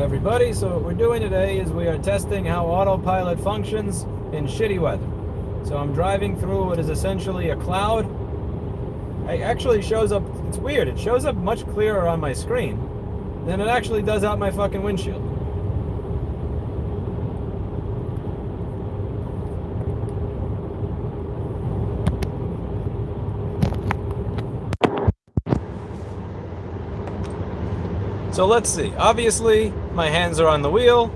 everybody. So what we're doing today is we are testing how Autopilot functions in shitty weather. So I'm driving through what is essentially a cloud. It actually shows up, it's weird, it shows up much clearer on my screen than it actually does out my fucking windshield. So let's see. Obviously, my hands are on the wheel.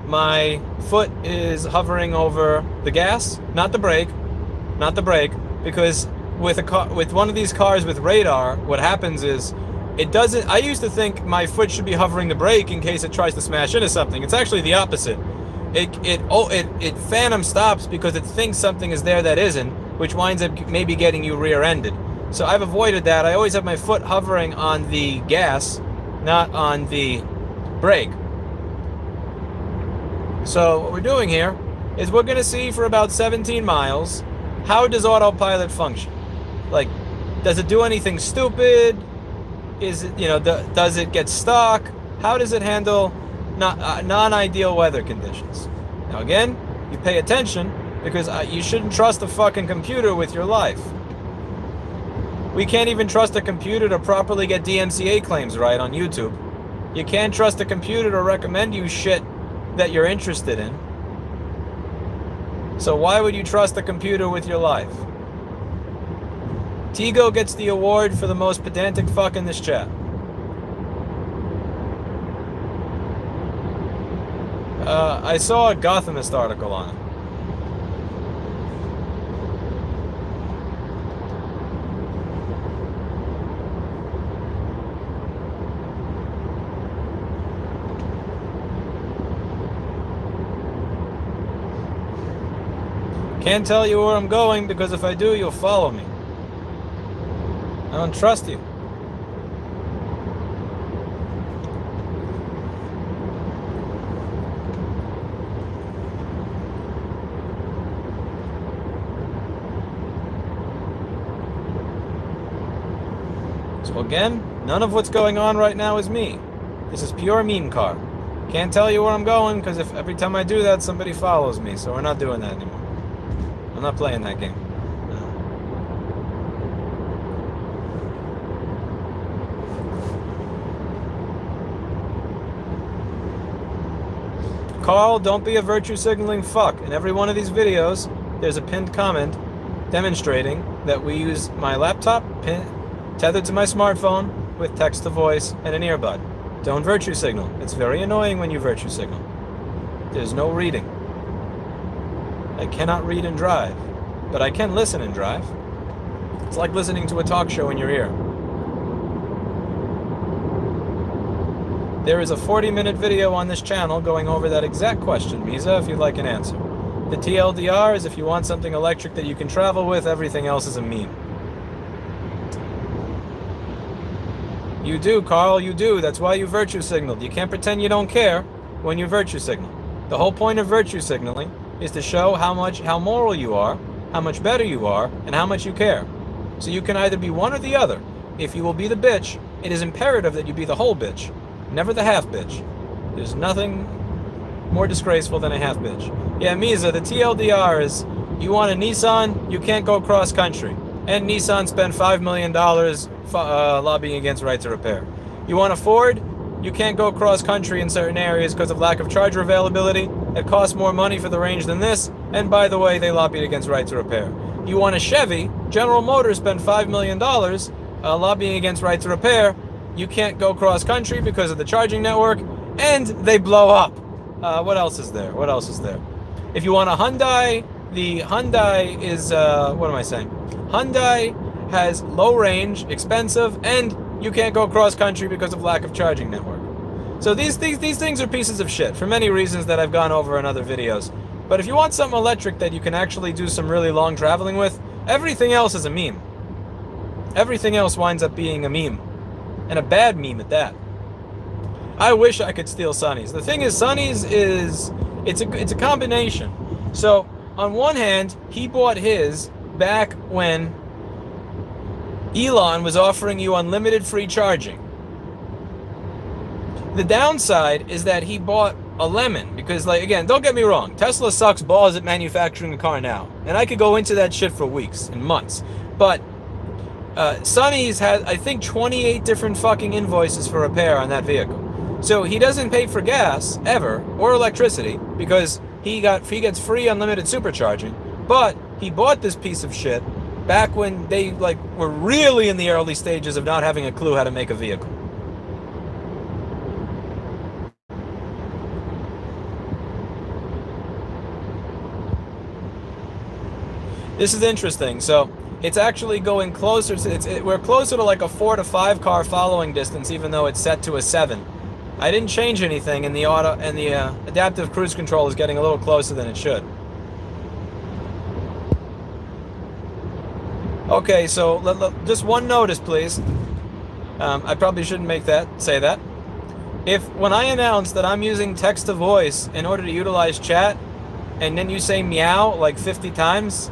My foot is hovering over the gas, not the brake, because with one of these cars with radar, what happens is it doesn't. I used to think my foot should be hovering the brake in case it tries to smash into something. It's actually the opposite. It phantom stops because it thinks something is there that isn't, which winds up maybe getting you rear-ended. So I've avoided that. I always have my foot hovering on the gas, not on the brake. So what we're doing here is we're going to see for about 17 miles, how does Autopilot function? Like, does it do anything stupid? Is it, does it get stuck? How does it handle non-ideal weather conditions? Now again, you pay attention because you shouldn't trust a fucking computer with your life. We can't even trust a computer to properly get DMCA claims right on YouTube. You can't trust a computer to recommend you shit that you're interested in. So why would you trust a computer with your life? Tigo gets the award for the most pedantic fuck in this chat. I saw a Gothamist article on it. Can't tell you where I'm going because if I do, you'll follow me. I don't trust you. So again, none of what's going on right now is me. This is pure meme car. Can't tell you where I'm going because if every time I do that, somebody follows me. So we're not doing that anymore. I'm not playing that game. No. Carl, don't be a virtue signaling fuck. In every one of these videos, there's a pinned comment demonstrating that we use my laptop tethered to my smartphone with text to voice and an earbud. Don't virtue signal. It's very annoying when you virtue signal. There's no reading. I cannot read and drive, but I can listen and drive. It's like listening to a talk show in your ear. There is a 40-minute video on this channel going over that exact question, Misa, if you'd like an answer. The TLDR is if you want something electric that you can travel with, everything else is a meme. You do, Carl, you do. That's why you virtue signaled. You can't pretend you don't care when you virtue signal. The whole point of virtue signaling is to show how moral you are, how much better you are, and how much you care. So you can either be one or the other. If you will be the bitch, it is imperative that you be the whole bitch, never the half bitch. There's nothing more disgraceful than a half bitch. Yeah, Misa, the TLDR is, you want a Nissan, you can't go cross country. And Nissan spent $5 million lobbying against right to repair. You want a Ford, you can't go cross country in certain areas because of lack of charger availability. It costs more money for the range than this, and by the way, they lobbied against right to repair. You want a Chevy, General Motors spent $5 million lobbying against right to repair. You can't go cross country because of the charging network, and they blow up. What else is there? What else is there? If you want a Hyundai, the Hyundai is, what am I saying? Hyundai has low range, expensive, and you can't go cross country because of lack of charging network. So these things are pieces of shit for many reasons that I've gone over in other videos. But if you want something electric that you can actually do some really long traveling with, everything else is a meme. Everything else winds up being a meme. And a bad meme at that. I wish I could steal Sonny's. The thing is, Sonny's is, it's a combination. So on one hand, he bought his back when Elon was offering you unlimited free charging. The downside is that he bought a lemon because, like, again, don't get me wrong, Tesla sucks balls at manufacturing a car now, and I could go into that shit for weeks and months. But Sonny's had, I think, 28 different fucking invoices for repair on that vehicle. So he doesn't pay for gas ever or electricity because he gets free unlimited supercharging. But he bought this piece of shit back when they were really in the early stages of not having a clue how to make a vehicle. This is interesting. So it's actually going closer to, we're closer to like a 4 to 5 car following distance, even though it's set to a 7. I didn't change anything, and the adaptive cruise control is getting a little closer than it should. Okay, so just one notice, please. I probably shouldn't say that. When I announce that I'm using text to voice in order to utilize chat, and then you say meow like 50 times,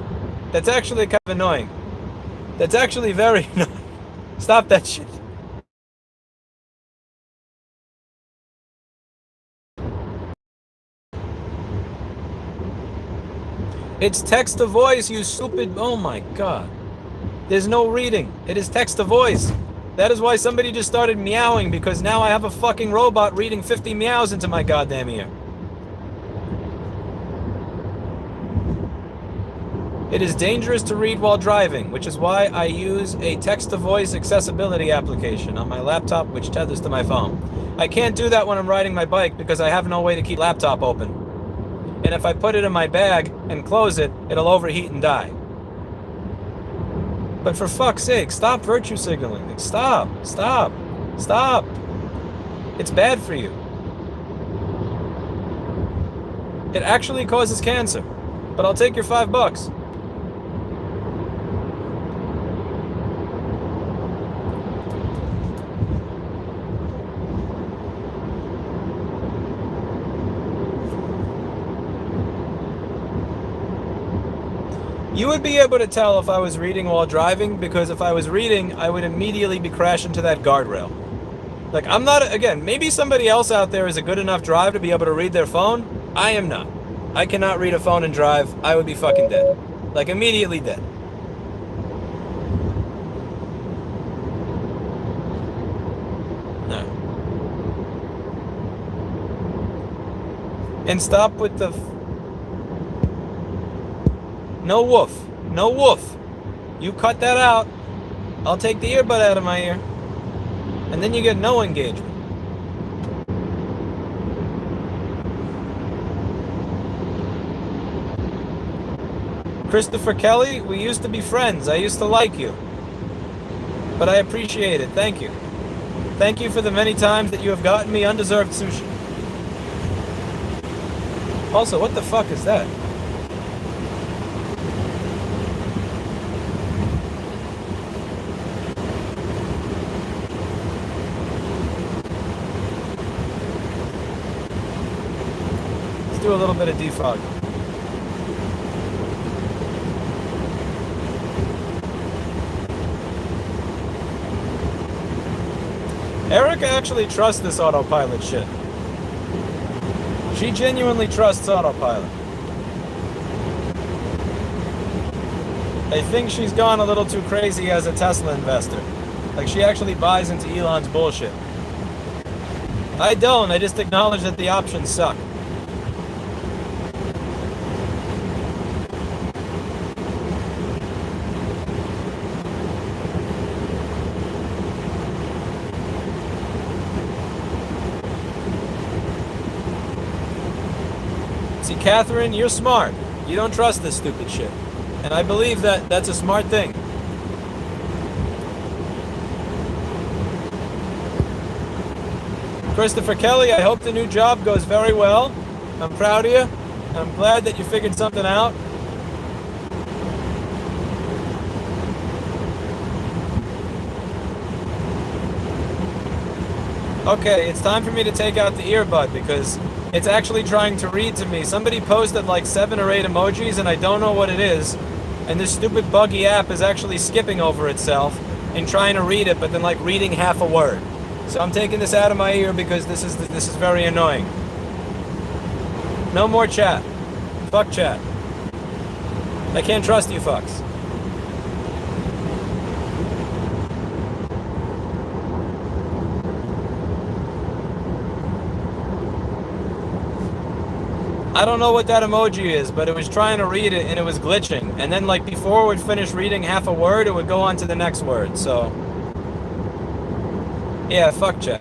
that's actually kind of annoying. That's actually very annoying. Stop that shit. It's text to voice, you stupid. Oh my god. There's no reading. It is text to voice. That is why somebody just started meowing, because now I have a fucking robot reading 50 meows into my goddamn ear. It is dangerous to read while driving, which is why I use a text-to-voice accessibility application on my laptop, which tethers to my phone. I can't do that when I'm riding my bike because I have no way to keep laptop open. And if I put it in my bag and close it, it'll overheat and die. But for fuck's sake, stop virtue signaling. Stop. It's bad for you. It actually causes cancer. But I'll take your $5. You would be able to tell if I was reading while driving, because if I was reading, I would immediately be crashing to that guardrail. Like, I'm not, again, maybe somebody else out there is a good enough driver to be able to read their phone. I am not. I cannot read a phone and drive. I would be fucking dead. Like, immediately dead. No. And stop with the... No woof. No woof. You cut that out. I'll take the earbud out of my ear. And then you get no engagement. Christopher Kelly, we used to be friends. I used to like you. But I appreciate it. Thank you. Thank you for the many times that you have gotten me undeserved sushi. Also, what the fuck is that? Let's do a little bit of defog. Erica actually trusts this autopilot shit. She genuinely trusts autopilot. I think she's gone a little too crazy as a Tesla investor. Like, she actually buys into Elon's bullshit. I don't, I just acknowledge that the options suck. See, Catherine, you're smart. You don't trust this stupid shit. And I believe that that's a smart thing. Christopher Kelly, I hope the new job goes very well. I'm proud of you. I'm glad that you figured something out. Okay, it's time for me to take out the earbud because it's actually trying to read to me. Somebody posted like 7 or 8 emojis and I don't know what it is. And this stupid buggy app is actually skipping over itself and trying to read it, but then like reading half a word. So I'm taking this out of my ear because this is very annoying. No more chat. Fuck chat. I can't trust you fucks. I don't know what that emoji is, but it was trying to read it and it was glitching. And then like before it would finish reading half a word, it would go on to the next word, so. Yeah, fuck chat.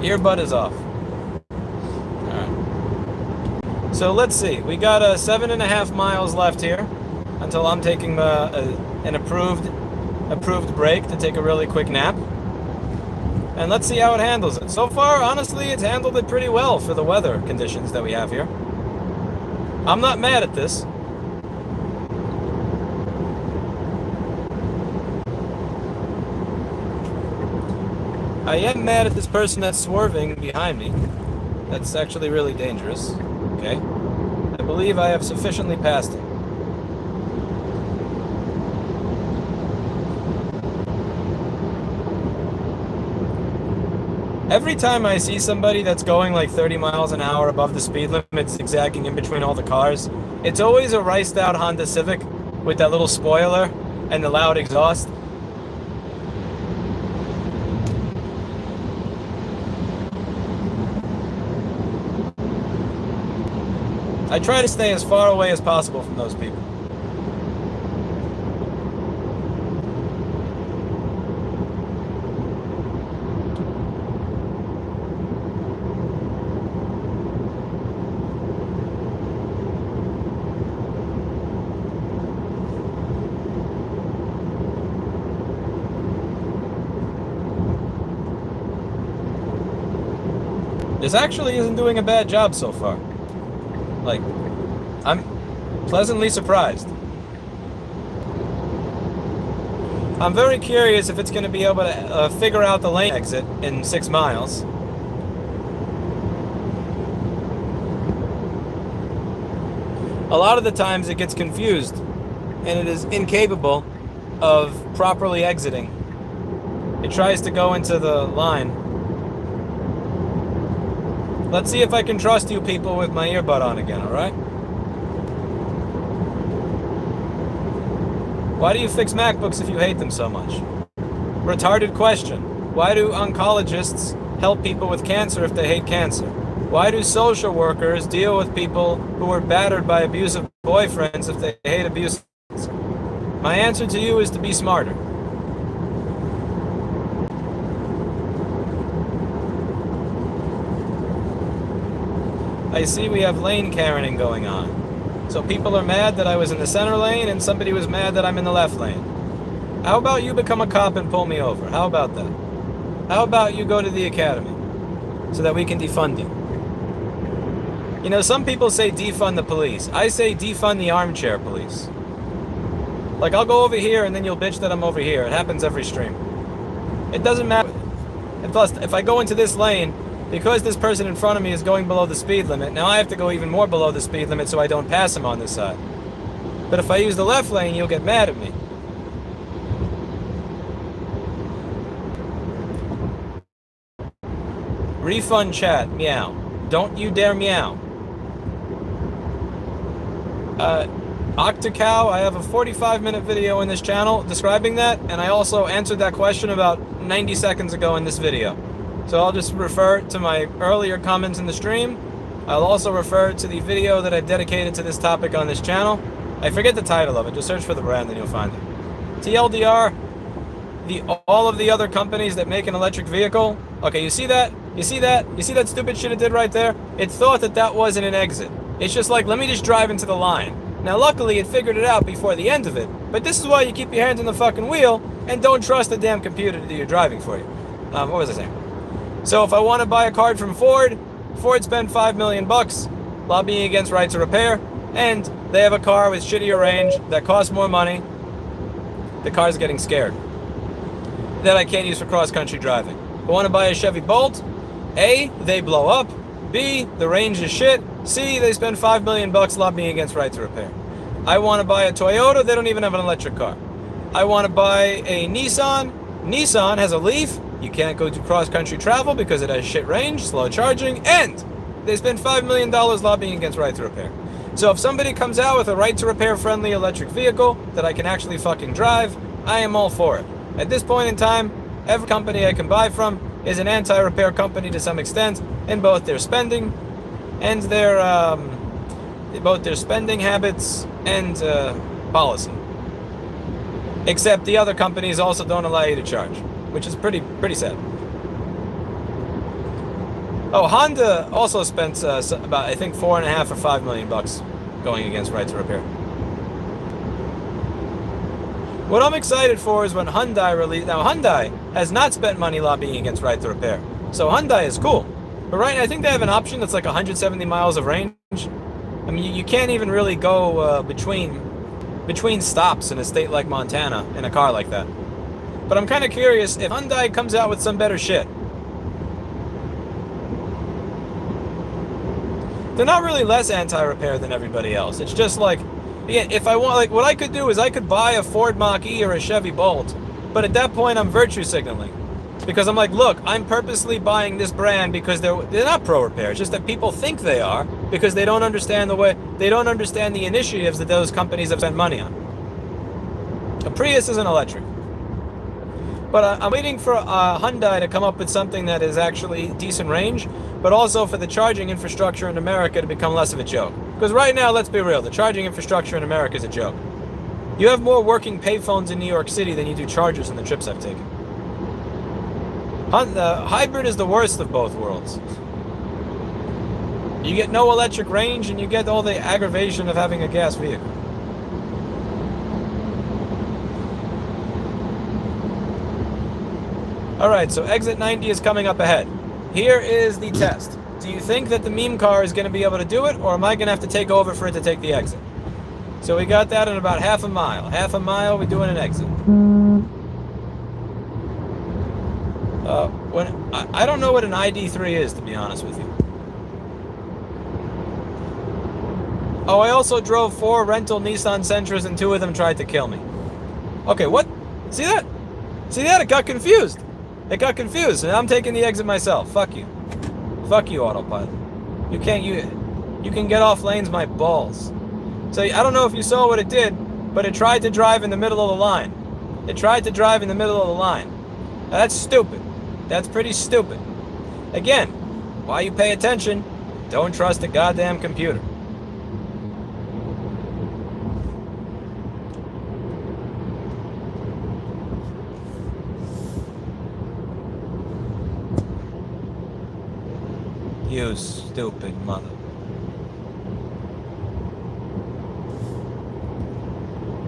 Earbud is off. Alright. So let's see. We got 7.5 miles left here until I'm taking an approved break to take a really quick nap. And let's see how it handles it. So far, honestly, it's handled it pretty well for the weather conditions that we have here. I'm not mad at this. I am mad at this person that's swerving behind me. That's actually really dangerous. Okay. I believe I have sufficiently passed him. Every time I see somebody that's going like 30 miles an hour above the speed limit, zigzagging in between all the cars, it's always a riced out Honda Civic with that little spoiler and the loud exhaust. I try to stay as far away as possible from those people. This actually isn't doing a bad job so far. Like, I'm pleasantly surprised. I'm very curious if it's going to be able to figure out the lane exit in 6 miles. A lot of the times it gets confused, and it is incapable of properly exiting. It tries to go into the line. Let's see if I can trust you people with my earbud on again, alright? Why do you fix MacBooks if you hate them so much? Retarded question. Why do oncologists help people with cancer if they hate cancer? Why do social workers deal with people who are battered by abusive boyfriends if they hate abuse? My answer to you is to be smarter. I see we have lane Karening going on. So people are mad that I was in the center lane and somebody was mad that I'm in the left lane. How about you become a cop and pull me over? How about that? How about you go to the academy so that we can defund you? You know, some people say defund the police. I say defund the armchair police. Like, I'll go over here and then you'll bitch that I'm over here. It happens every stream. It doesn't matter. And plus, if I go into this lane, because this person in front of me is going below the speed limit, now I have to go even more below the speed limit so I don't pass him on this side. But if I use the left lane, you'll get mad at me. Refund chat, meow. Don't you dare meow. Octocow, I have a 45-minute video in this channel describing that, and I also answered that question about 90 seconds ago in this video. So I'll just refer to my earlier comments in the stream. I'll also refer to the video that I dedicated to this topic on this channel. I forget the title of it. Just search for the brand and you'll find it. TLDR, all of the other companies that make an electric vehicle. Okay, you see that? You see that? You see that stupid shit it did right there? It thought that that wasn't an exit. It's just like, let me just drive into the line. Now, luckily, it figured it out before the end of it. But this is why you keep your hands on the fucking wheel and don't trust the damn computer to do your driving for you. What was I saying? So if I want to buy a card from Ford spent $5 million lobbying against right to repair, and they have a car with shittier range that costs more money. The car's getting scared that I can't use for cross-country driving. I want to buy a Chevy Bolt. A, they blow up. B, the range is shit. C, they spend $5 million lobbying against right to repair. I want to buy a Toyota. They don't even have an electric car. I want to buy a Nissan. Nissan has a Leaf. You can't go to cross-country travel because it has shit range, slow charging, and they spent $5 million lobbying against right to repair. So if somebody comes out with a right to repair friendly electric vehicle that I can actually fucking drive, I am all for it. At this point in time, every company I can buy from is an anti-repair company to some extent in both their spending and their spending habits and policy. Except the other companies also don't allow you to charge, which is pretty sad. Oh, Honda also spent about, I think, $4.5 or $5 million going against right to repair. What I'm excited for is when Hyundai release. Now, Hyundai has not spent money lobbying against right to repair, so Hyundai is cool. But right, I think they have an option that's like 170 miles of range. I mean, you can't even really go between stops in a state like Montana in a car like that. But I'm kind of curious if Hyundai comes out with some better shit. They're not really less anti-repair than everybody else. It's just like, yeah, if I want, like, what I could do is I could buy a Ford Mach-E or a Chevy Bolt, but at that point I'm virtue signaling. Because I'm like, look, I'm purposely buying this brand because they're not pro-repair. It's just that people think they are because they don't understand the initiatives that those companies have spent money on. A Prius is an electric. But I'm waiting for Hyundai to come up with something that is actually decent range, but also for the charging infrastructure in America to become less of a joke. Because right now, let's be real, the charging infrastructure in America is a joke. You have more working payphones in New York City than you do chargers in the trips I've taken. Hybrid is the worst of both worlds. You get no electric range and you get all the aggravation of having a gas vehicle. Alright, so exit 90 is coming up ahead. Here is the test. Do you think that the meme car is going to be able to do it, or am I going to have to take over for it to take the exit? So we got that in about half a mile. Half a mile, we're doing an exit. I don't know what an ID3 is, to be honest with you. Oh, I also drove 4 rental Nissan Sentras and 2 of them tried to kill me. Okay, what? See that? See that? It got confused. It got confused, and I'm taking the exit myself. Fuck you. Fuck you, Autopilot. You can get off lanes, my balls. So I don't know if you saw what it did, but it tried to drive in the middle of the line. It tried to drive in the middle of the line. Now, that's stupid. That's pretty stupid. Again, while you pay attention, don't trust a goddamn computer. You stupid mother.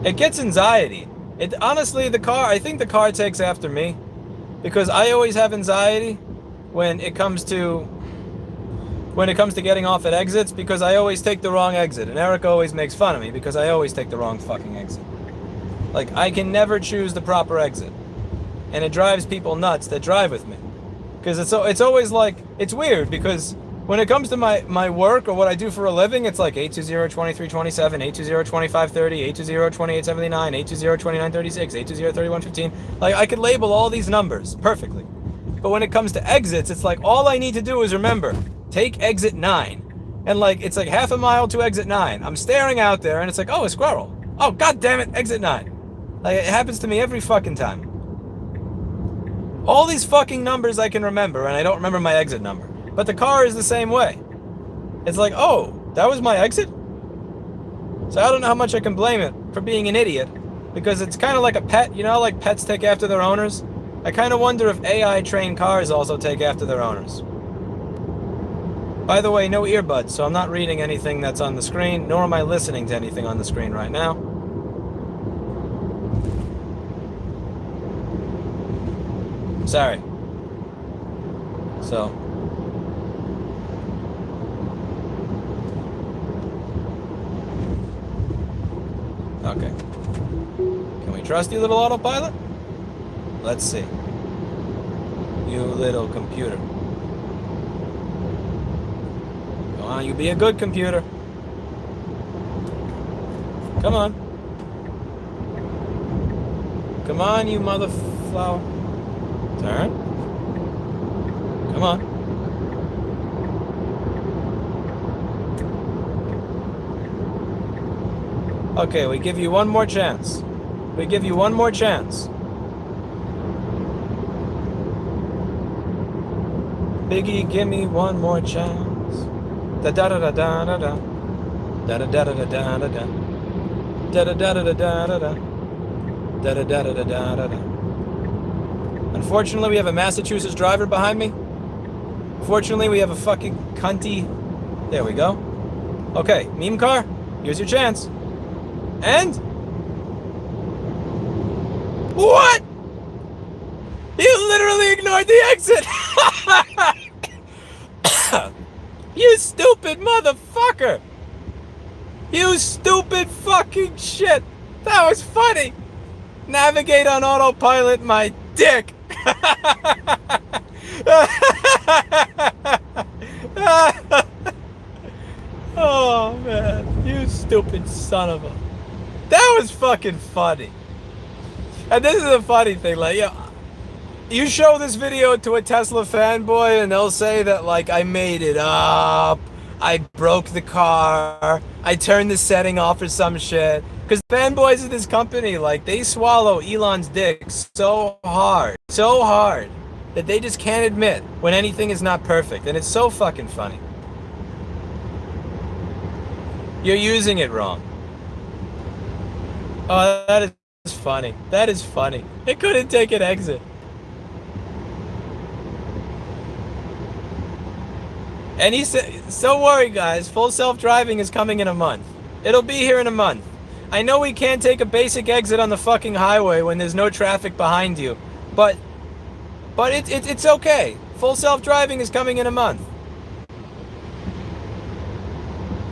It gets anxiety. Honestly, I think the car takes after me. Because I always have anxiety when it comes to getting off at exits, because I always take the wrong exit. And Eric always makes fun of me because I always take the wrong fucking exit. Like, I can never choose the proper exit. And it drives people nuts that drive with me. Because it's always like, it's weird because when it comes to my work or what I do for a living, it's like 820-2327, 820-2530, 820-2879, 820-2936, 820-3115. Like, I could label all these numbers perfectly. But when it comes to exits, it's like all I need to do is remember, take exit 9. And like, it's like half a mile to exit 9. I'm staring out there and it's like, oh, a squirrel. Oh, god damn it, exit 9. Like, it happens to me every fucking time. All these fucking numbers I can remember, and I don't remember my exit number. But the car is the same way. It's like, oh, that was my exit? So I don't know how much I can blame it for being an idiot, because it's kind of like a pet, you know, like pets take after their owners? I kind of wonder if AI-trained cars also take after their owners. By the way, no earbuds, so I'm not reading anything that's on the screen, nor am I listening to anything on the screen right now. Sorry. So. Okay. Can we trust you, little Autopilot? Let's see. You little computer. Come on, you be a good computer. Come on. Come on, you mother flower. Turn. Come on. Okay, we give you one more chance. We give you one more chance. Biggie, give me one more chance. Da da da da da da da. Da da da da da da da. Da da da da da da da. Da da da da da da da. Unfortunately, we have a Massachusetts driver behind me. Fortunately, we have a fucking cunty. There we go. Okay, meme car, here's your chance. And? What? You literally ignored the exit! You stupid motherfucker! You stupid fucking shit! That was funny! Navigate on autopilot, my dick! Oh man, you stupid son of a... That was fucking funny. And this is the funny thing, like, you show this video to a Tesla fanboy and they'll say that, like, I made it up, I broke the car, I turned the setting off or some shit. Because fanboys of this company, like, they swallow Elon's dick so hard, that they just can't admit when anything is not perfect. And it's so fucking funny. You're using it wrong. Oh, that is funny. That is funny. It couldn't take an exit. And he said, don't worry guys, full self-driving is coming in a month. It'll be here in a month. I know we can't take a basic exit on the fucking highway when there's no traffic behind you, but it's okay. Full self-driving is coming in a month.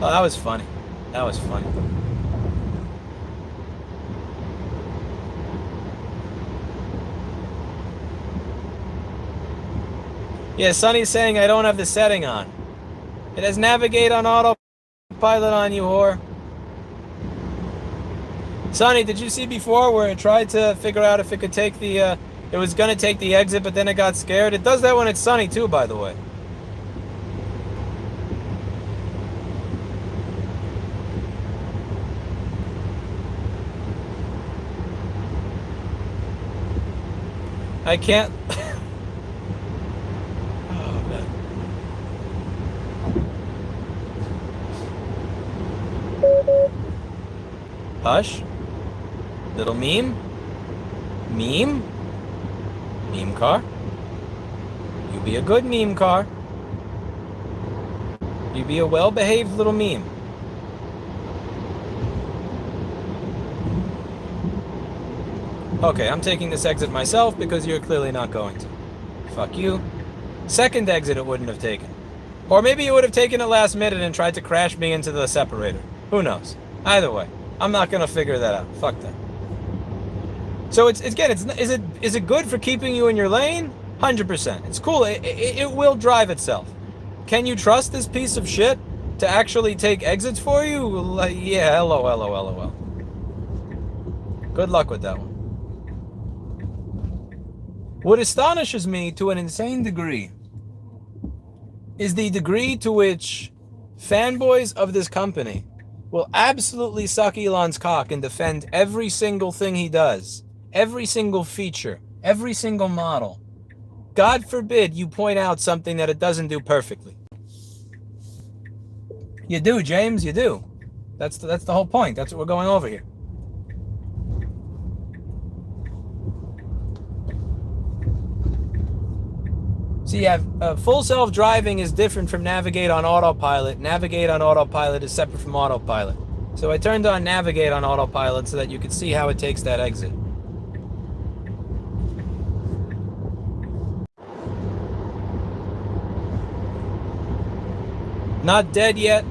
Oh, that was funny. That was funny. Yeah, Sonny's saying I don't have the setting on. It has navigate on autopilot on, you whore. Sonny, did you see before where it tried to figure out if it could take the, it was gonna take the exit, but then it got scared? It does that when it's sunny too, by the way. I can't... Oh, man. Hush. Little meme. Meme. Meme car. You be a good meme car. You be a well-behaved little meme. Okay, I'm taking this exit myself because you're clearly not going to. Fuck you. Second exit it wouldn't have taken. Or maybe you would have taken it last minute and tried to crash me into the separator. Who knows? Either way, I'm not gonna figure that out. Fuck that. So is it good for keeping you in your lane? 100%. It's cool. It will drive itself. Can you trust this piece of shit to actually take exits for you? Yeah, LOL. Good luck with that one. What astonishes me to an insane degree is the degree to which fanboys of this company will absolutely suck Elon's cock and defend every single thing he does, every single feature, every single model. God forbid you point out something that it doesn't do perfectly. You do, James, you do. That's the whole point. That's what we're going over here. So you have full self-driving is different from navigate on autopilot. Navigate on autopilot is separate from autopilot. So I turned on navigate on autopilot so that you could see how it takes that exit. Not dead yet.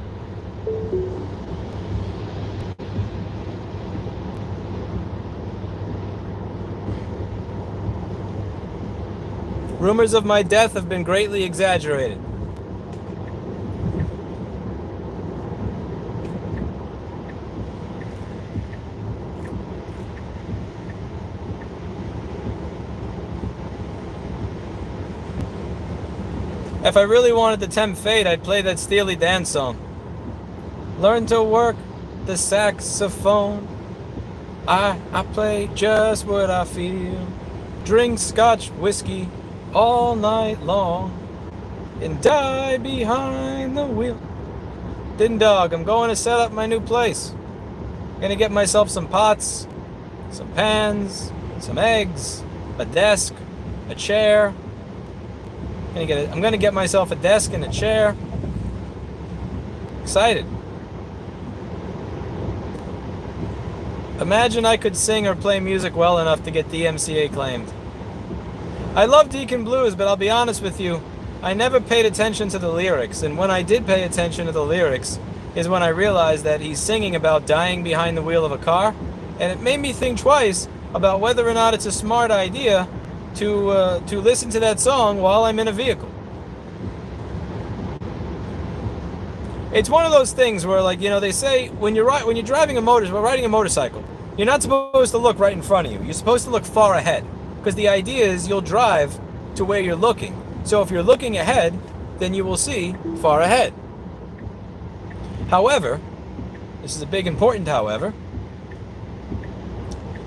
Rumors of my death have been greatly exaggerated. If I really wanted to tempt fate, I'd play that Steely Dan song. Learn to work the saxophone. I play just what I feel. Drink scotch whiskey all night long. And die behind the wheel. Din dog, I'm going to set up my new place. Gonna get myself some pots, some pans, some eggs, a desk, a chair. I'm gonna get myself a desk and a chair. Excited. Imagine I could sing or play music well enough to get DMCA claimed. I love Deacon Blues, but I'll be honest with you, I never paid attention to the lyrics, and when I did pay attention to the lyrics is when I realized that he's singing about dying behind the wheel of a car, and it made me think twice about whether or not it's a smart idea to listen to that song while I'm in a vehicle. It's one of those things where, like, you know, they say when you're riding a motorcycle, you're not supposed to look right in front of you. You're supposed to look far ahead, because the idea is you'll drive to where you're looking. So if you're looking ahead, then you will see far ahead. However, this is a big important however,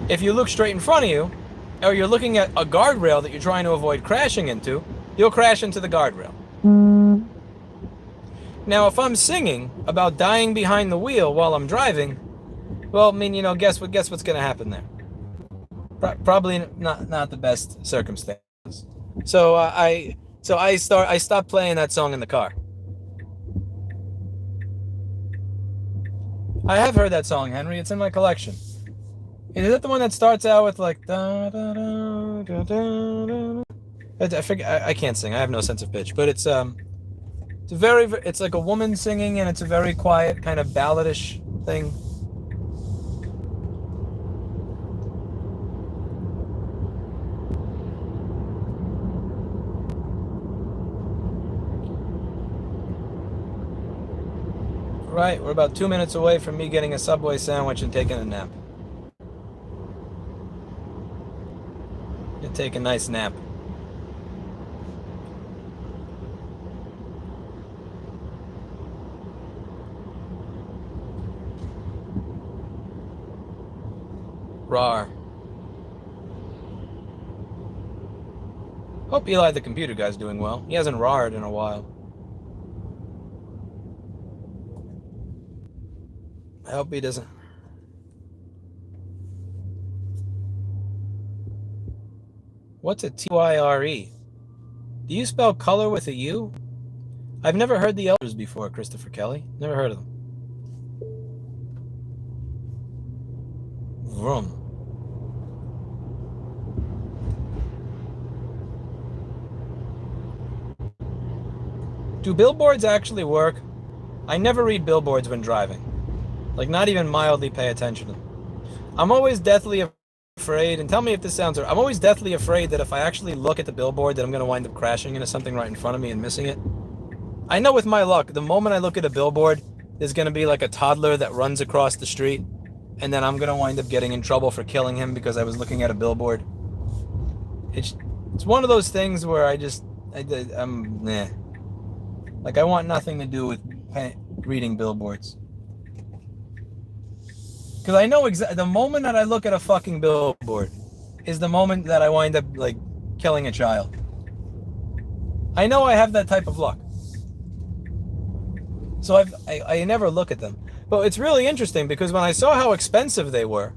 if you look straight in front of you, or you're looking at a guardrail that you're trying to avoid crashing into, you'll crash into the guardrail. Now, if I'm singing about dying behind the wheel while I'm driving, well, I mean, you know, guess what's going to happen there? Probably not the best circumstances. So I stopped playing that song in the car. I have heard that song, Henry. It's in my collection. Is that the one that starts out with like da da da da da da? I forget. I can't sing. I have no sense of pitch. But it's like a woman singing, and it's a very quiet kind of balladish thing. Right, we're about 2 minutes away from me getting a Subway sandwich and taking a nap. Take a nice nap. Rawr. Hope Eli the computer guy's doing well. He hasn't rawred in a while. I hope he doesn't. What's a T-Y-R-E? Do you spell color with a U? I've never heard the elders before, Christopher Kelly. Never heard of them. Vroom. Do billboards actually work? I never read billboards when driving. Like, not even mildly pay attention to them. I'm always deathly afraid, and tell me if this sounds right. I'm always deathly afraid that if I actually look at the billboard that I'm going to wind up crashing into something right in front of me and missing it. I know with my luck, the moment I look at a billboard, there's going to be like a toddler that runs across the street, and then I'm going to wind up getting in trouble for killing him because I was looking at a billboard. It's one of those things where I'm nah. Like, I want nothing to do with reading billboards. Because I know the moment that I look at a fucking billboard is the moment that I wind up, like, killing a child. I know I have that type of luck. So I never look at them. But it's really interesting because when I saw how expensive they were,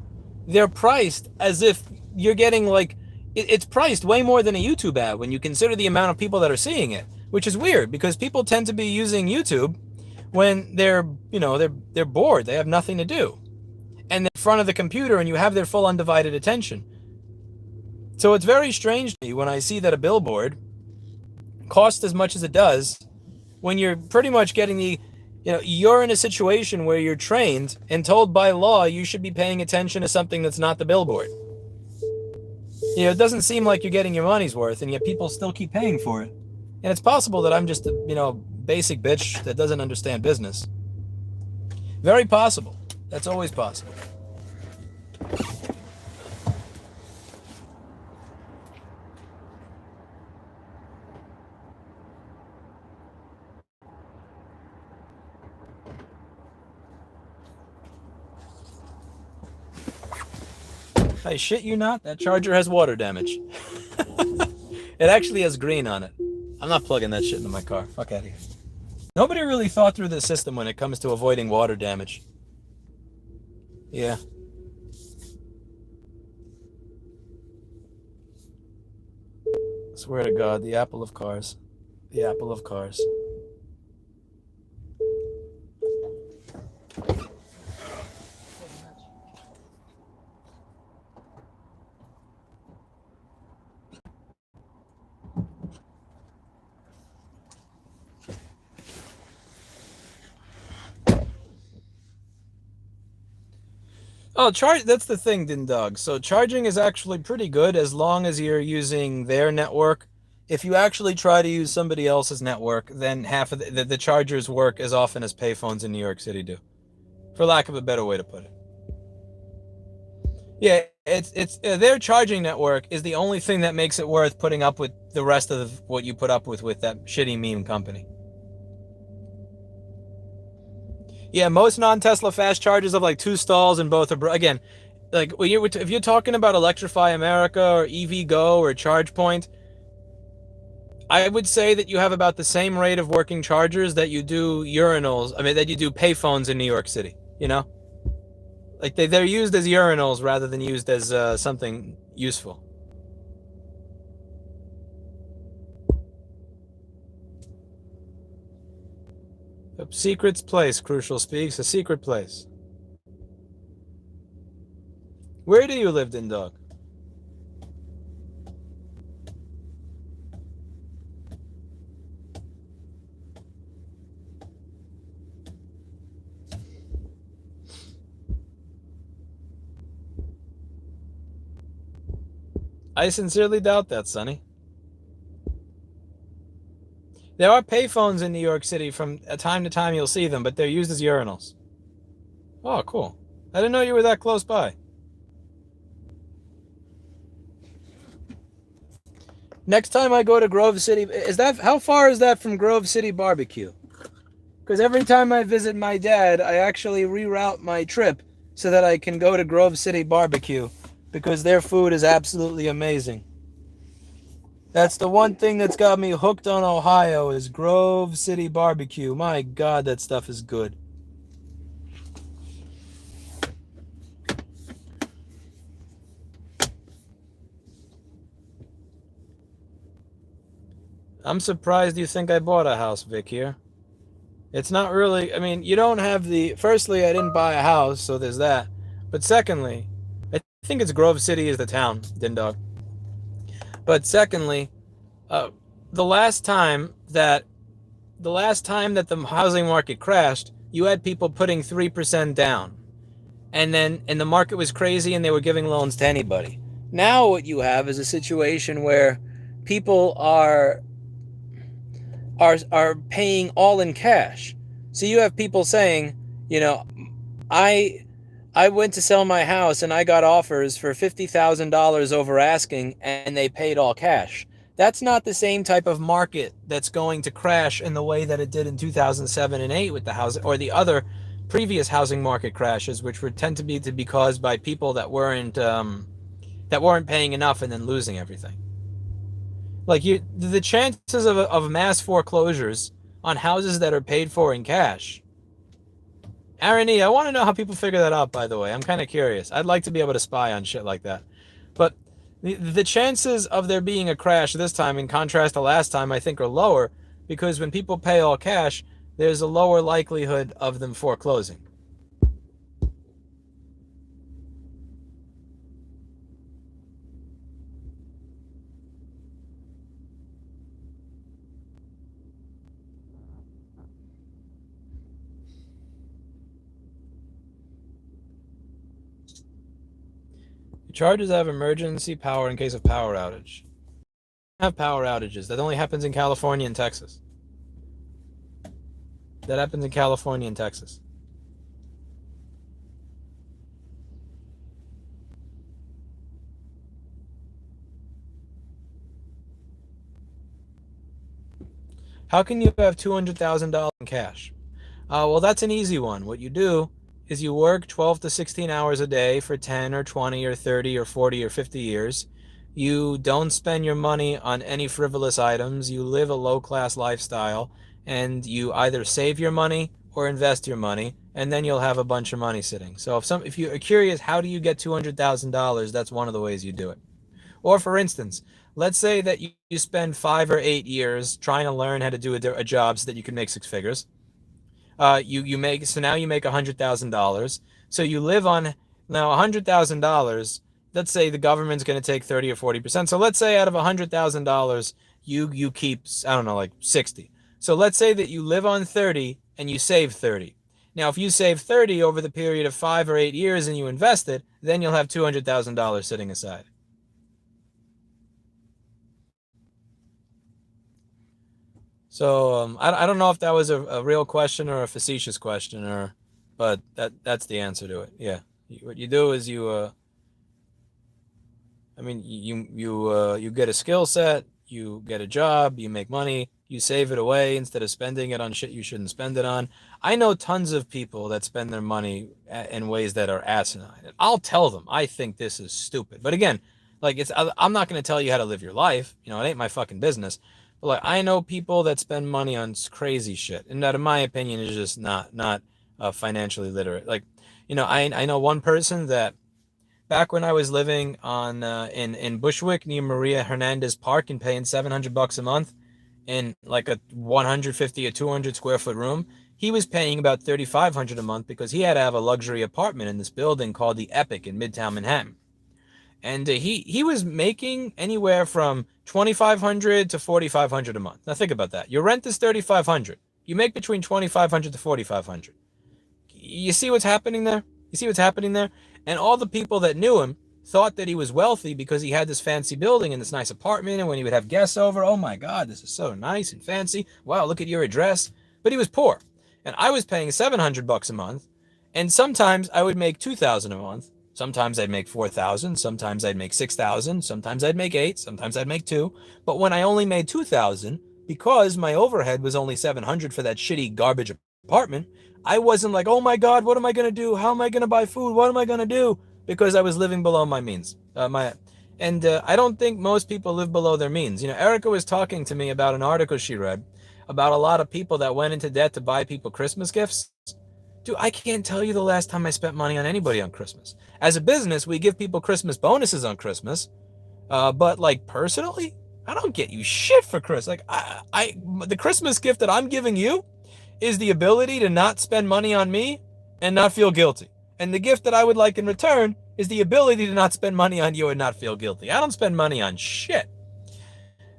they're priced as if you're getting, like, it's priced way more than a YouTube ad when you consider the amount of people that are seeing it, which is weird because people tend to be using YouTube when they're bored, they have nothing to do. And they're in front of the computer and you have their full undivided attention. So it's very strange to me when I see that a billboard costs as much as it does when you're pretty much getting you're in a situation where you're trained and told by law you should be paying attention to something that's not the billboard. It doesn't seem like you're getting your money's worth, and yet people still keep paying for it. And it's possible that I'm just a, basic bitch that doesn't understand business. Very possible. That's always possible. I shit you not, that charger has water damage. It actually has green on it. I'm not plugging that shit into my car. Fuck out of here. Nobody really thought through the system when it comes to avoiding water damage. Yeah. Swear to God, the apple of cars. The apple of cars. Oh, that's the thing, Din Dog. So charging is actually pretty good as long as you're using their network. If you actually try to use somebody else's network, then half of the chargers work as often as payphones in New York City do, for lack of a better way to put it. Yeah, it's their charging network is the only thing that makes it worth putting up with the rest of what you put up with that shitty meme company. Yeah, most non-Tesla fast chargers have like 2 stalls and both are again, like if you're talking about Electrify America or EV Go or ChargePoint, I would say that you have about the same rate of working chargers that you do urinals. I mean, that you do payphones in New York City. You know, like they're used as urinals rather than used as something useful. A secret's place, Crucial speaks. A secret place. Where do you live, Din Dog? I sincerely doubt that, Sonny. There are payphones in New York City. From time to time you'll see them, but they're used as urinals. Oh, cool. I didn't know you were that close by. Next time I go to Grove City, how far is that from Grove City Barbecue? Because every time I visit my dad, I actually reroute my trip so that I can go to Grove City Barbecue because their food is absolutely amazing. That's the one thing that's got me hooked on Ohio is Grove City Barbecue. My God, that stuff is good. I'm surprised you think I bought a house, Vic, here. It's not really, I mean, you don't have firstly, I didn't buy a house, so there's that. But secondly, I think it's Grove City is the town, Din Dog. But secondly, the last time that the housing market crashed, you had people putting 3% down. And the market was crazy and they were giving loans to anybody. Now what you have is a situation where people are paying all in cash. So you have people saying, I went to sell my house and I got offers for $50,000 over asking and they paid all cash. That's not the same type of market that's going to crash in the way that it did in 2007 and 8 with the housing or the other previous housing market crashes, which would tend to be caused by people that weren't paying enough and then losing everything. Like the chances of mass foreclosures on houses that are paid for in cash. Aaron E., I want to know how people figure that out, by the way. I'm kind of curious. I'd like to be able to spy on shit like that. But the chances of there being a crash this time, in contrast to last time, I think are lower because when people pay all cash, there's a lower likelihood of them foreclosing. Chargers have emergency power in case of power outage. Have power outages. That only happens in California and Texas. That happens in California and Texas. How can you have $200,000 in cash? Well, that's an easy one. What you do is you work 12 to 16 hours a day for 10 or 20 or 30 or 40 or 50 years. You don't spend your money on any frivolous items. You live a low-class lifestyle, and you either save your money or invest your money, and then you'll have a bunch of money sitting. So if you are curious, how do you get $200,000? That's one of the ways you do it. Or for instance, let's say that you spend 5 or 8 years trying to learn how to do a job so that you can make six figures. Now you make $100,000. So you live on now $100,000. Let's say the government's going to take 30 or 40%. So let's say out of $100,000, you keep, I don't know, like 60. So let's say that you live on 30 and you save 30. Now, if you save 30 over the period of 5 or 8 years and you invest it, then you'll have $200,000 sitting aside. So I don't know if that was a real question or a facetious question, but that's the answer to it. Yeah, what you do is you get a skill set, you get a job, you make money, you save it away instead of spending it on shit you shouldn't spend it on. I know tons of people that spend their money in ways that are asinine, and I'll tell them I think this is stupid. But again, like I'm not going to tell you how to live your life. It ain't my fucking business. But like I know people that spend money on crazy shit, and that, in my opinion, is just not financially literate. Like, I know one person that back when I was living on in Bushwick near Maria Hernandez Park and paying $700 a month in like a 150 or 200 square foot room, he was paying about $3,500 a month because he had to have a luxury apartment in this building called the Epic in Midtown Manhattan. And he was making anywhere from $2,500 to $4,500 a month. Now think about that. Your rent is $3,500. You make between $2,500 to $4,500. You see what's happening there? You see what's happening there? And all the people that knew him thought that he was wealthy because he had this fancy building and this nice apartment. And when he would have guests over, oh my God, this is so nice and fancy. Wow, look at your address. But he was poor. And I was paying $700 a month. And sometimes I would make $2,000 a month. Sometimes I'd make $4,000. Sometimes I'd make $6,000. Sometimes I'd make $8,000. Sometimes I'd make $2,000. But when I only made $2,000, because my overhead was only $700 for that shitty garbage apartment, I wasn't like, oh my God, what am I going to do? How am I going to buy food? What am I going to do? Because I was living below my means. I don't think most people live below their means. Erica was talking to me about an article she read about a lot of people that went into debt to buy people Christmas gifts. Dude, I can't tell you the last time I spent money on anybody on Christmas. As a business, we give people Christmas bonuses on Christmas. But like personally, I don't get you shit for Christmas. Like the Christmas gift that I'm giving you is the ability to not spend money on me and not feel guilty. And the gift that I would like in return is the ability to not spend money on you and not feel guilty. I don't spend money on shit.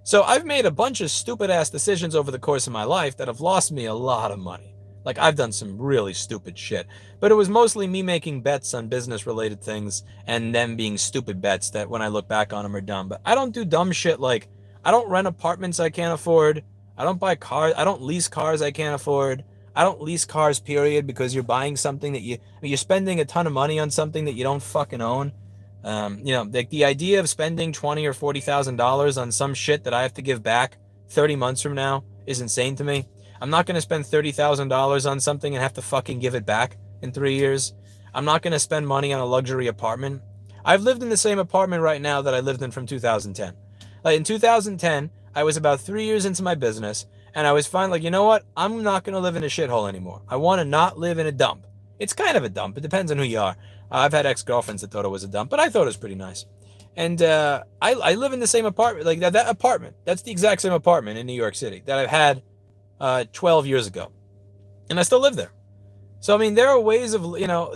So I've made a bunch of stupid ass decisions over the course of my life that have lost me a lot of money. Like I've done some really stupid shit, but it was mostly me making bets on business related things and them being stupid bets that when I look back on them are dumb. But I don't do dumb shit like I don't rent apartments I can't afford. I don't buy cars. I don't lease cars I can't afford. I don't lease cars, period, because you're buying something that you're spending a ton of money on something that you don't fucking own. Like the idea of spending $20,000 or $40,000 on some shit that I have to give back 30 months from now is insane to me. I'm not going to spend $30,000 on something and have to fucking give it back in 3 years. I'm not going to spend money on a luxury apartment. I've lived in the same apartment right now that I lived in from 2010. Like in 2010, I was about 3 years into my business, and I was finally like, you know what? I'm not going to live in a shithole anymore. I want to not live in a dump. It's kind of a dump. It depends on who you are. I've had ex-girlfriends that thought it was a dump, but I thought it was pretty nice. And I live in the same apartment. Like that apartment, that's the exact same apartment in New York City that I've had 12 years ago. And I still live there. So, I mean, there are ways of,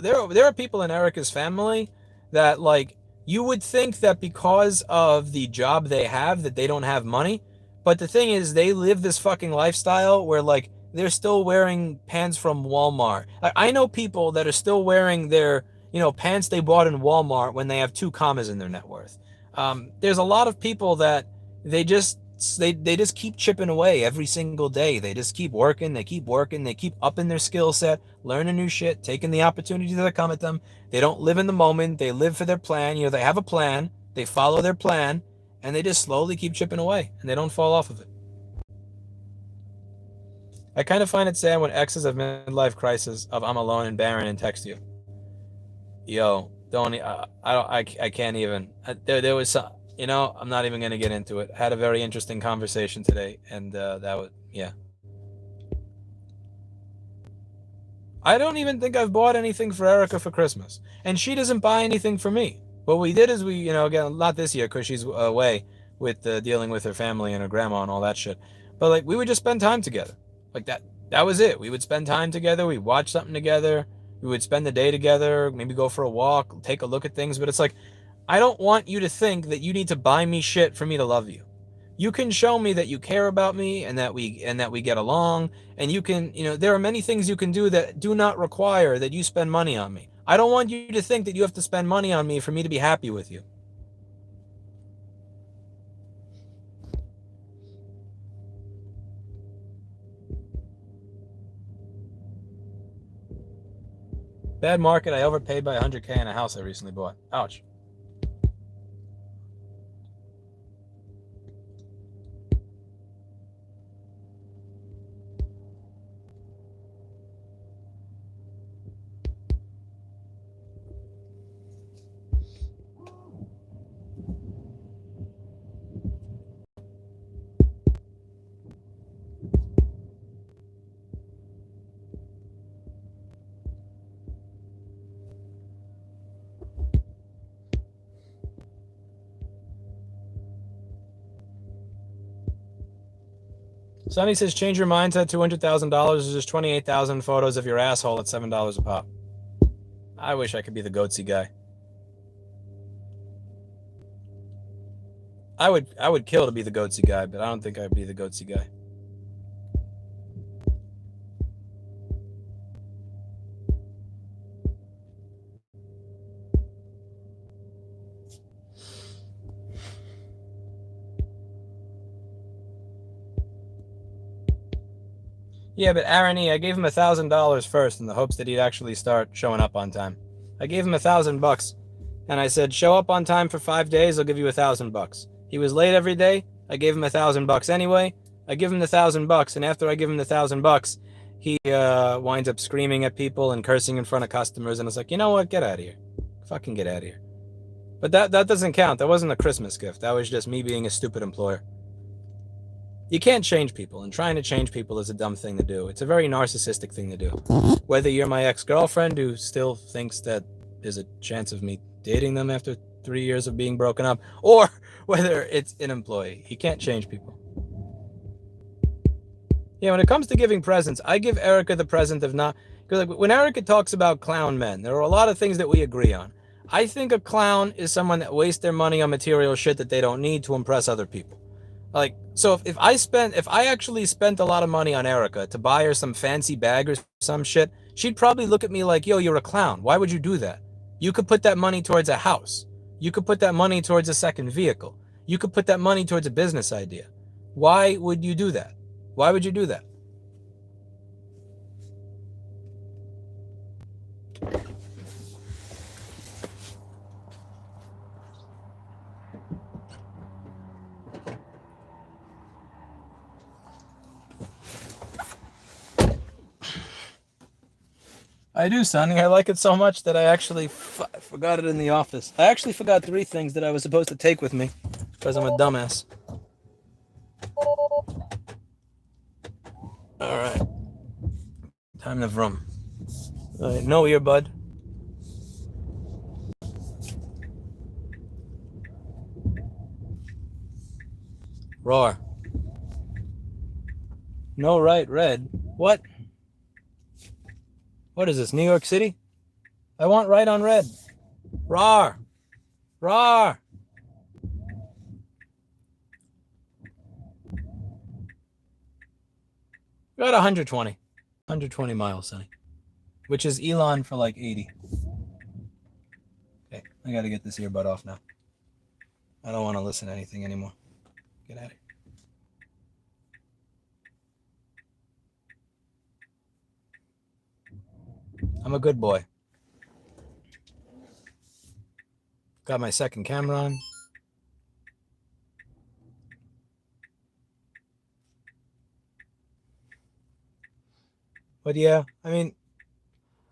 there are people in Erica's family that, like, you would think that because of the job they have that they don't have money. But the thing is, they live this fucking lifestyle where, like, they're still wearing pants from Walmart. Like, I know people that are still wearing their, pants they bought in Walmart when they have 2 commas in their net worth. There's a lot of people that they just keep chipping away every single day. They just keep working, they keep upping their skill set, learning new shit, taking the opportunities that come at them. They don't live in the moment, they live for their plan. They have a plan, they follow their plan, and they just slowly keep chipping away, and they don't fall off of it. I kind of find it sad when exes of midlife crisis of I'm alone and barren and text you. Yo, don't. I don't. I can't even. There was some. You know, I'm not even gonna get into it. I had a very interesting conversation today, and that was yeah. I don't even think I've bought anything for Erica for Christmas, and she doesn't buy anything for me. What we did is we, you know, again, not this year because she's away with dealing with her family and her grandma and all that shit. But like, we would just spend time together, like that. That was it. We would spend time together. We'd watch something together. We would spend the day together. Maybe go for a walk, take a look at things. But it's like, I don't want you to think that you need to buy me shit for me to love you. You can show me that you care about me and that we get along, and you can, you know, there are many things you can do that do not require that you spend money on me. I don't want you to think that you have to spend money on me for me to be happy with you. Bad market. I overpaid by 100K in a house I recently bought. Ouch. Sonny says, change your mindset. $200,000 is just 28,000 photos of your asshole at $7 a pop. I wish I could be the goatsy guy. I would kill to be the goatsy guy, but I don't think I'd be the goatsy guy. Yeah, but Aaron E., I gave him $1,000 first in the hopes that he'd actually start showing up on time. I gave him $1,000, and I said, show up on time for 5 days, I'll give you $1,000. He was late every day. I gave him $1,000 anyway. I give him the $1,000, and after I give him the $1,000, he winds up screaming at people and cursing in front of customers, and it's like, you know what? Get out of here. Fucking get out of here. But that doesn't count. That wasn't a Christmas gift. That was just me being a stupid employer. You can't change people, and trying to change people is a dumb thing to do. It's a very narcissistic thing to do. Whether you're my ex-girlfriend who still thinks that there's a chance of me dating them after 3 years of being broken up, or whether it's an employee. You can't change people. Yeah, when it comes to giving presents, I give Erica the present of not... Because like, when Erica talks about clown men, there are a lot of things that we agree on. I think a clown is someone that wastes their money on material shit that they don't need to impress other people. Like, so if I actually spent a lot of money on Erica to buy her some fancy bag or some shit, she'd probably look at me like, yo, you're a clown. Why would you do that? You could put that money towards a house. You could put that money towards a second vehicle. You could put that money towards a business idea. Why would you do that? Why would you do that? I do, Sonny. I like it so much that I actually forgot it in the office. I actually forgot 3 things that I was supposed to take with me because I'm a dumbass. All right. Time to vroom. All right, no earbud. Roar. No right red. What? What is this, New York City? I want right on red. Roar. Roar. Got 120 miles, Sonny, which is Elon for like 80. Okay, I gotta get this earbud off now. I don't want to listen to anything anymore. Get out of here. I'm a good boy. Got my second camera on. But yeah, I mean,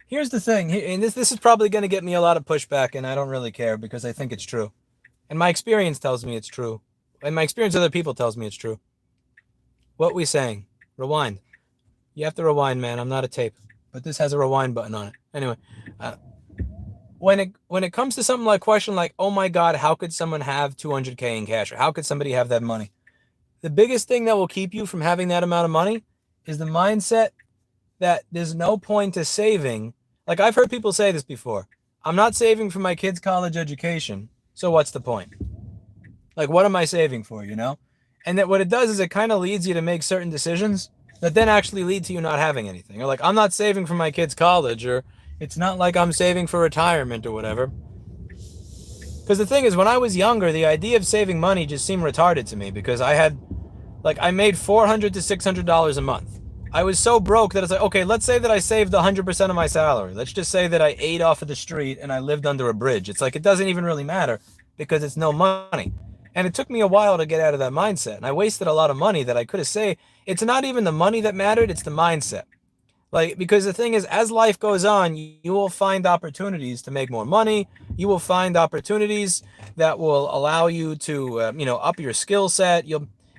here's the thing, and this is probably going to get me a lot of pushback, and I don't really care because I think it's true. And my experience tells me it's true. And my experience with other people tells me it's true. What we saying? Rewind. You have to rewind, man. I'm not a tape. But this has a rewind button on it. Anyway, when it comes to something like question like, oh my God, how could someone have 200K in cash? Or how could somebody have that money? The biggest thing that will keep you from having that amount of money is the mindset that there's no point to saving. Like, I've heard people say this before. I'm not saving for my kid's college education, so what's the point? Like, what am I saving for, you know? And that what it does is it kind of leads you to make certain decisions that then actually lead to you not having anything. Or like, I'm not saving for my kid's college, or it's not like I'm saving for retirement or whatever. Because the thing is, when I was younger, the idea of saving money just seemed retarded to me because I made $400 to $600 a month. I was so broke that it's like, okay, let's say that I saved 100% of my salary. Let's just say that I ate off of the street and I lived under a bridge. It's like, it doesn't even really matter because it's no money. And it took me a while to get out of that mindset. And I wasted a lot of money that I could have saved. It's not even the money that mattered, it's the mindset. Like, because the thing is, as life goes on, you will find opportunities to make more money. You will find opportunities that will allow you to, up your skill set.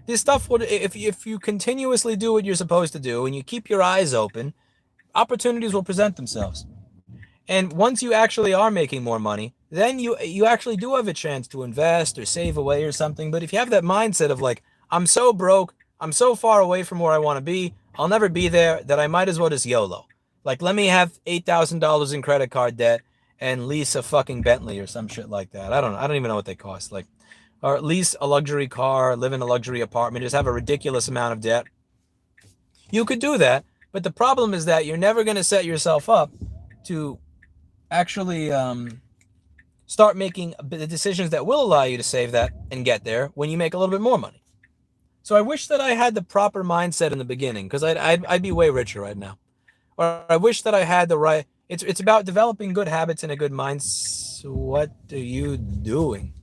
This stuff would, if you continuously do what you're supposed to do and you keep your eyes open, opportunities will present themselves. And once you actually are making more money, then you actually do have a chance to invest or save away or something. But if you have that mindset of like, I'm so broke, I'm so far away from where I want to be, I'll never be there, that I might as well just YOLO. Like, let me have $8,000 in credit card debt and lease a fucking Bentley or some shit like that. I don't know. I don't even know what they cost. Like, or lease a luxury car, live in a luxury apartment, just have a ridiculous amount of debt. You could do that, but the problem is that you're never going to set yourself up to actually start making the decisions that will allow you to save that and get there when you make a little bit more money. So I wish that I had the proper mindset in the beginning, because I'd be way richer right now. Or I wish that I had the right. It's about developing good habits and a good mindset. What are you doing?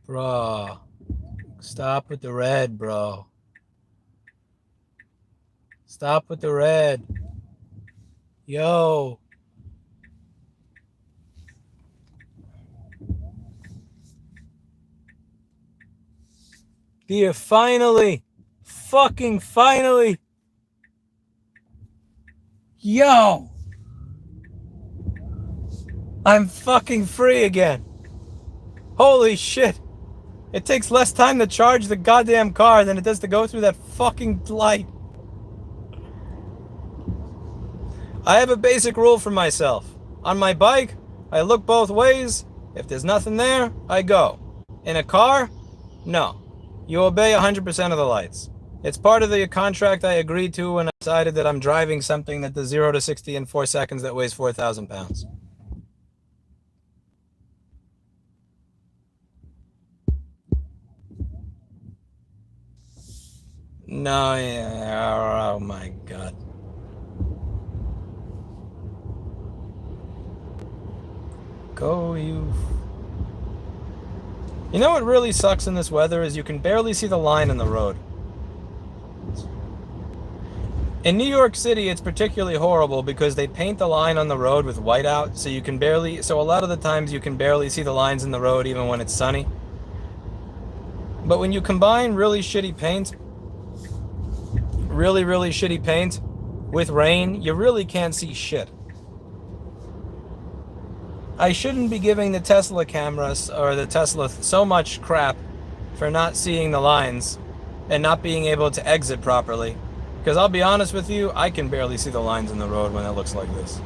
Bro, stop with the red, bro. Stop with the red. Yo. Dear, finally. Fucking finally. Yo. I'm fucking free again. Holy shit. It takes less time to charge the goddamn car than it does to go through that fucking light. I have a basic rule for myself. On my bike, I look both ways. If there's nothing there, I go. In a car, no. You obey 100% of the lights. It's part of the contract I agreed to when I decided that I'm driving something that does 0 to 60 in 4 seconds that weighs 4,000 pounds. No, yeah, oh my God. Go, you. You know what really sucks in this weather is you can barely see the line in the road. In New York City, it's particularly horrible because they paint the line on the road with whiteout, so you can barely, so a lot of the times you can barely see the lines in the road even when it's sunny. But when you combine really shitty paint with rain, you really can't see shit. I shouldn't be giving the Tesla cameras or the Tesla so much crap for not seeing the lines and not being able to exit properly. Because I'll be honest with you, I can barely see the lines in the road when it looks like this.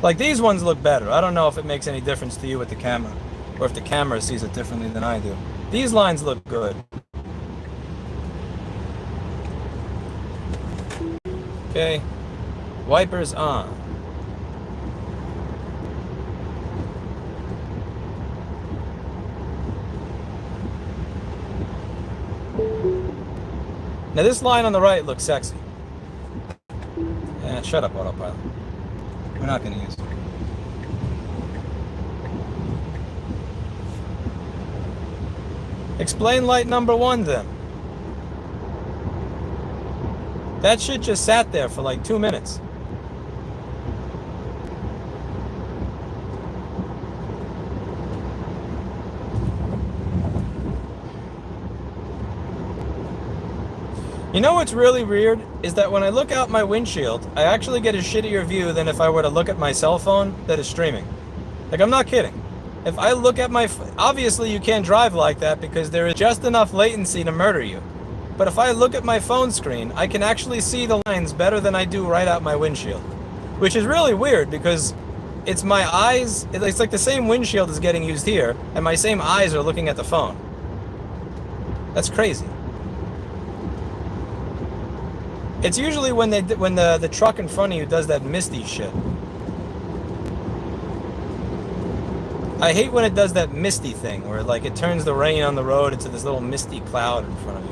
Like, these ones look better. I don't know if it makes any difference to you with the camera, or if the camera sees it differently than I do. These lines look good. Okay, wipers on. Now this line on the right looks sexy. Shut up, Autopilot. We're not going to use it. Explain light number 1 then. That shit just sat there for like 2 minutes. You know what's really weird? Is that when I look out my windshield, I actually get a shittier view than if I were to look at my cell phone that is streaming. Like, I'm not kidding. If I look at my... Obviously, you can't drive like that because there is just enough latency to murder you. But if I look at my phone screen, I can actually see the lines better than I do right out my windshield. Which is really weird because it's my eyes... It's like the same windshield is getting used here, and my same eyes are looking at the phone. That's crazy. It's usually when the truck in front of you does that misty shit. I hate when it does that misty thing where like it turns the rain on the road into this little misty cloud in front of you.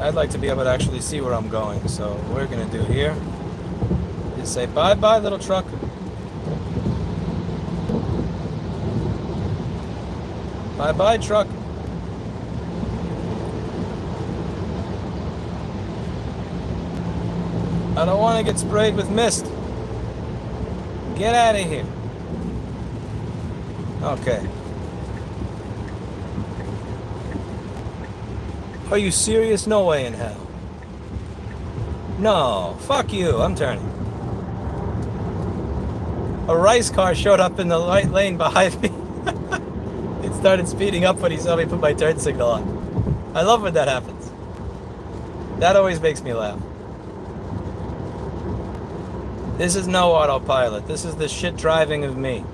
I'd like to be able to actually see where I'm going, so what we're gonna do here is say bye-bye, little truck. Bye-bye, truck. I don't want to get sprayed with mist. Get out of here. Okay. Are you serious? No way in hell. No, fuck you, I'm turning. A rice car showed up in the right lane behind me. It started speeding up when he saw me put my turn signal on. I love when that happens. That always makes me laugh. This is no autopilot. This is the shit driving of me.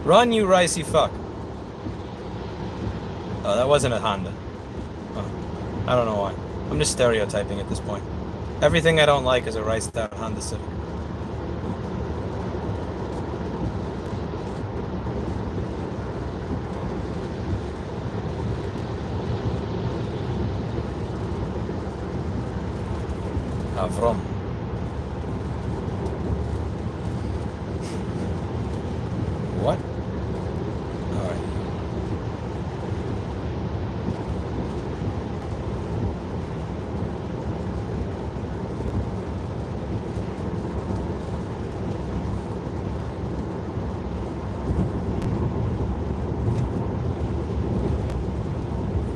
Run, you ricey fuck. Oh, that wasn't a Honda. Oh, I don't know why. I'm just stereotyping at this point. Everything I don't like is a riced out Honda Civic. Avrom. What? Alright.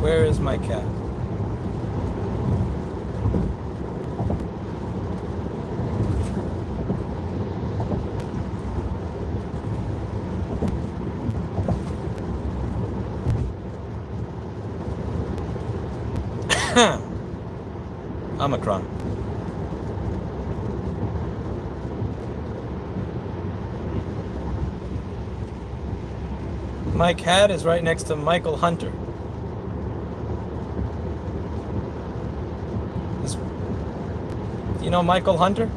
Where is my cat? Omicron. Mike Hat is right next to Michael Hunter. You know Michael Hunter?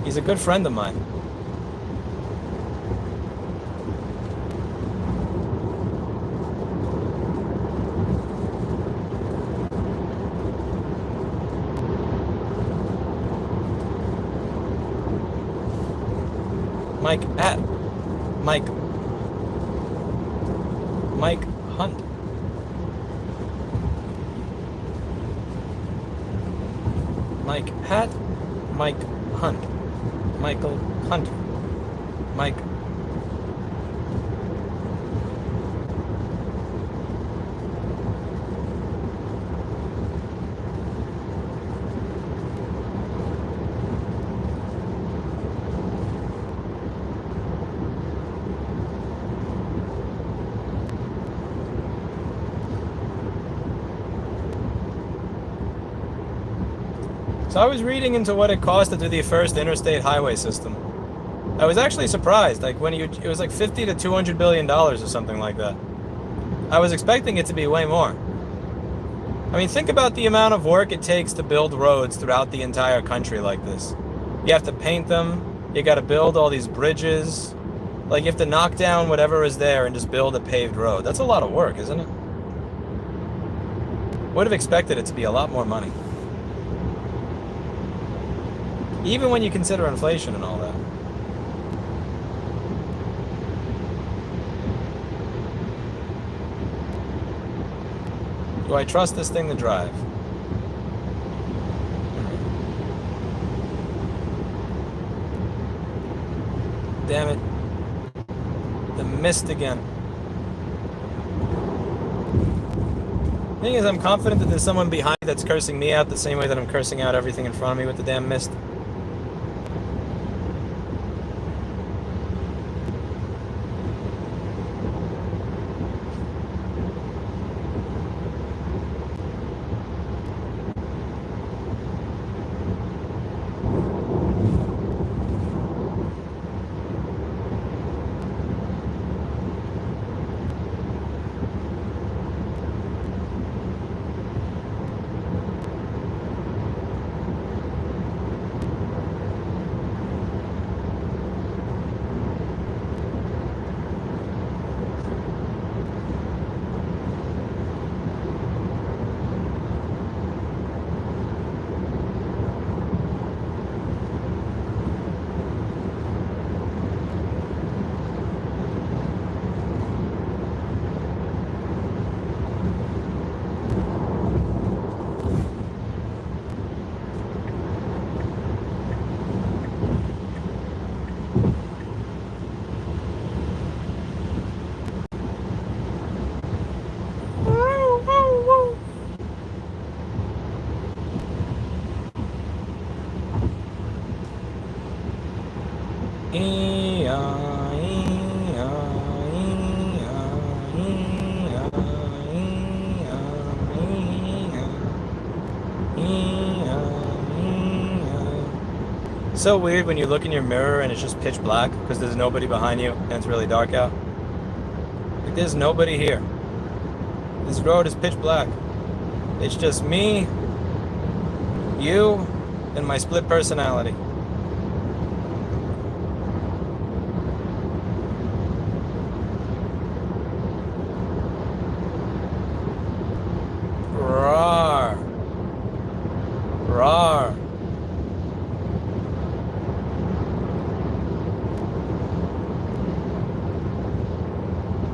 He's a good friend of mine. Mike Hunt. Mike Hat, Mike Hunt, Michael Hunter, Mike. So I was reading into what it cost to do the first interstate highway system. I was actually surprised. Like it was like 50 to 200 billion dollars or something like that. I was expecting it to be way more. I mean, think about the amount of work it takes to build roads throughout the entire country like this. You have to paint them. You got to build all these bridges. Like, you have to knock down whatever is there and just build a paved road. That's a lot of work, isn't it? Would have expected it to be a lot more money. Even when you consider inflation and all that. Do I trust this thing to drive? Damn it. The mist again. The thing is, I'm confident that there's someone behind that's cursing me out the same way that I'm cursing out everything in front of me with the damn mist. So weird when you look in your mirror and it's just pitch black because there's nobody behind you and it's really dark out. Like, there's nobody here. This road is pitch black. It's just me, you, and my split personality. Rawr. Rawr.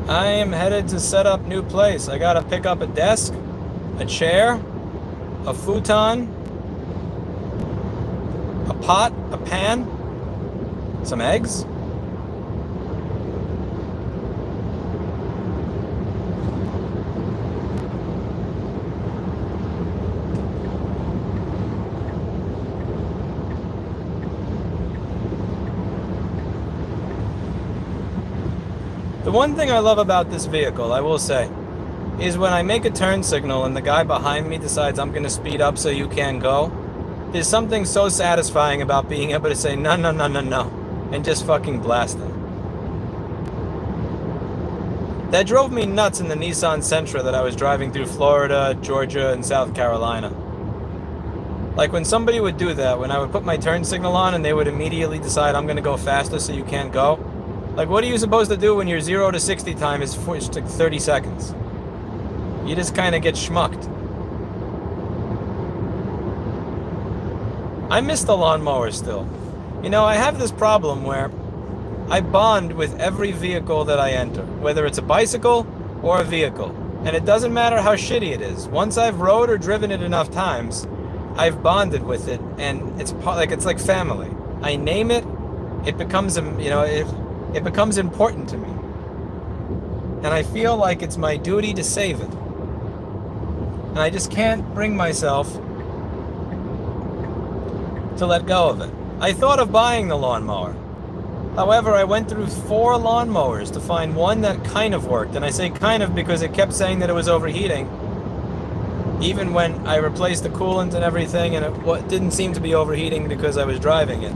I am headed to set up new place. I gotta pick up a desk, a chair, a futon, a pot, a pan, some eggs. The one thing I love about this vehicle, I will say, is when I make a turn signal and the guy behind me decides I'm going to speed up so you can go, there's something so satisfying about being able to say no, no, no, no, no, and just fucking blast him. That drove me nuts in the Nissan Sentra that I was driving through Florida, Georgia, and South Carolina. Like, when somebody would do that, when I would put my turn signal on and they would immediately decide I'm going to go faster so you can't go. Like, what are you supposed to do when your 0 to 60 time is like 30 seconds? You just kind of get schmucked. I miss the lawnmower still. You know, I have this problem where I bond with every vehicle that I enter, whether it's a bicycle or a vehicle. And it doesn't matter how shitty it is. Once I've rode or driven it enough times, I've bonded with it, and it's like family. I name it, it becomes, it becomes important to me. And I feel like it's my duty to save it. And I just can't bring myself to let go of it. I thought of buying the lawnmower. However, I went through 4 lawnmowers to find one that kind of worked. And I say kind of because it kept saying that it was overheating. Even when I replaced the coolant and everything, and it didn't seem to be overheating because I was driving it.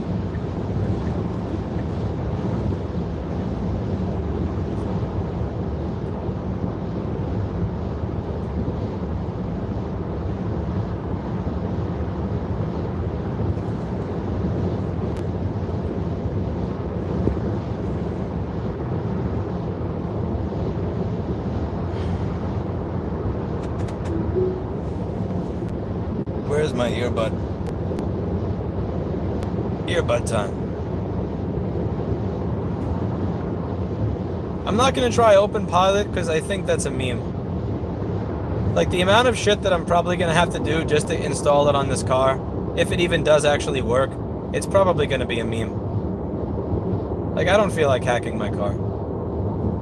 Where's my earbud? Earbud time. I'm not going to try Autopilot because I think that's a meme. Like, the amount of shit that I'm probably going to have to do just to install it on this car, if it even does actually work, it's probably going to be a meme. Like, I don't feel like hacking my car.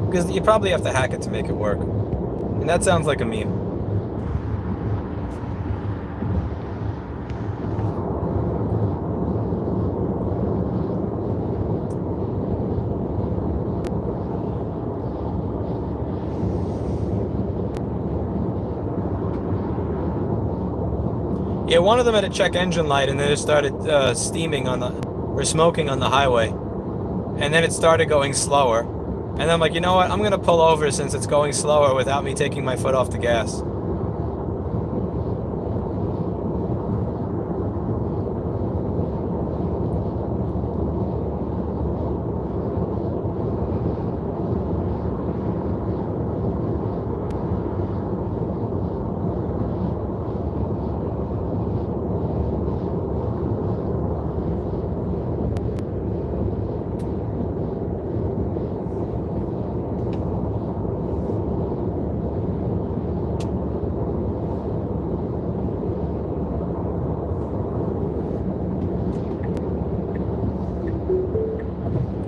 Because you probably have to hack it to make it work. And that sounds like a meme. Yeah, one of them had a check engine light, and then it started steaming or smoking on the highway. And then it started going slower. And then I'm like, you know what? I'm going to pull over since it's going slower without me taking my foot off the gas.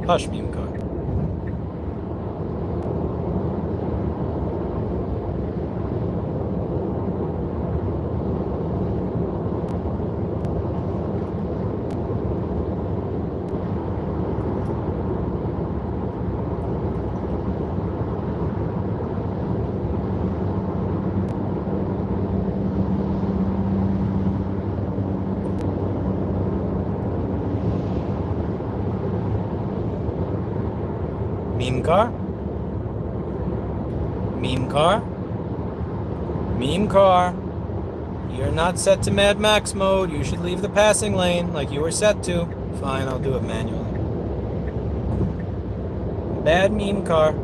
Hush, meme car. Meme car? Meme car? Meme car? You're not set to Mad Max mode. You should leave the passing lane like you were set to. Fine, I'll do it manually. Bad meme car.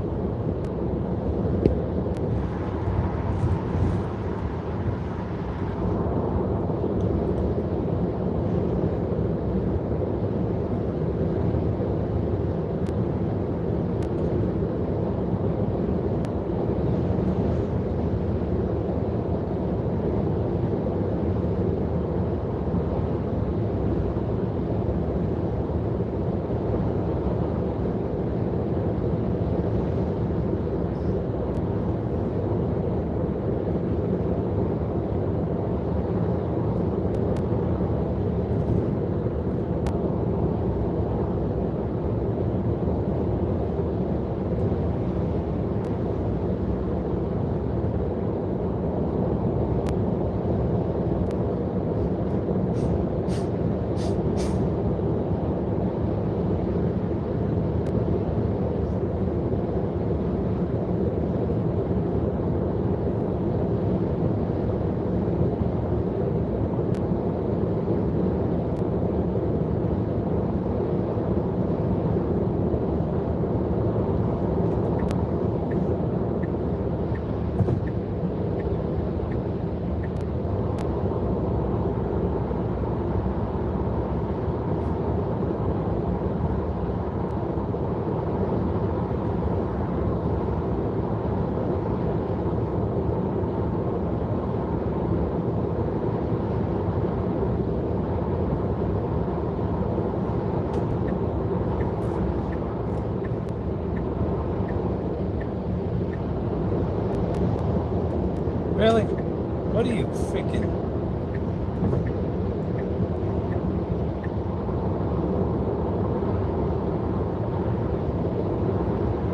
Really? What are you freaking...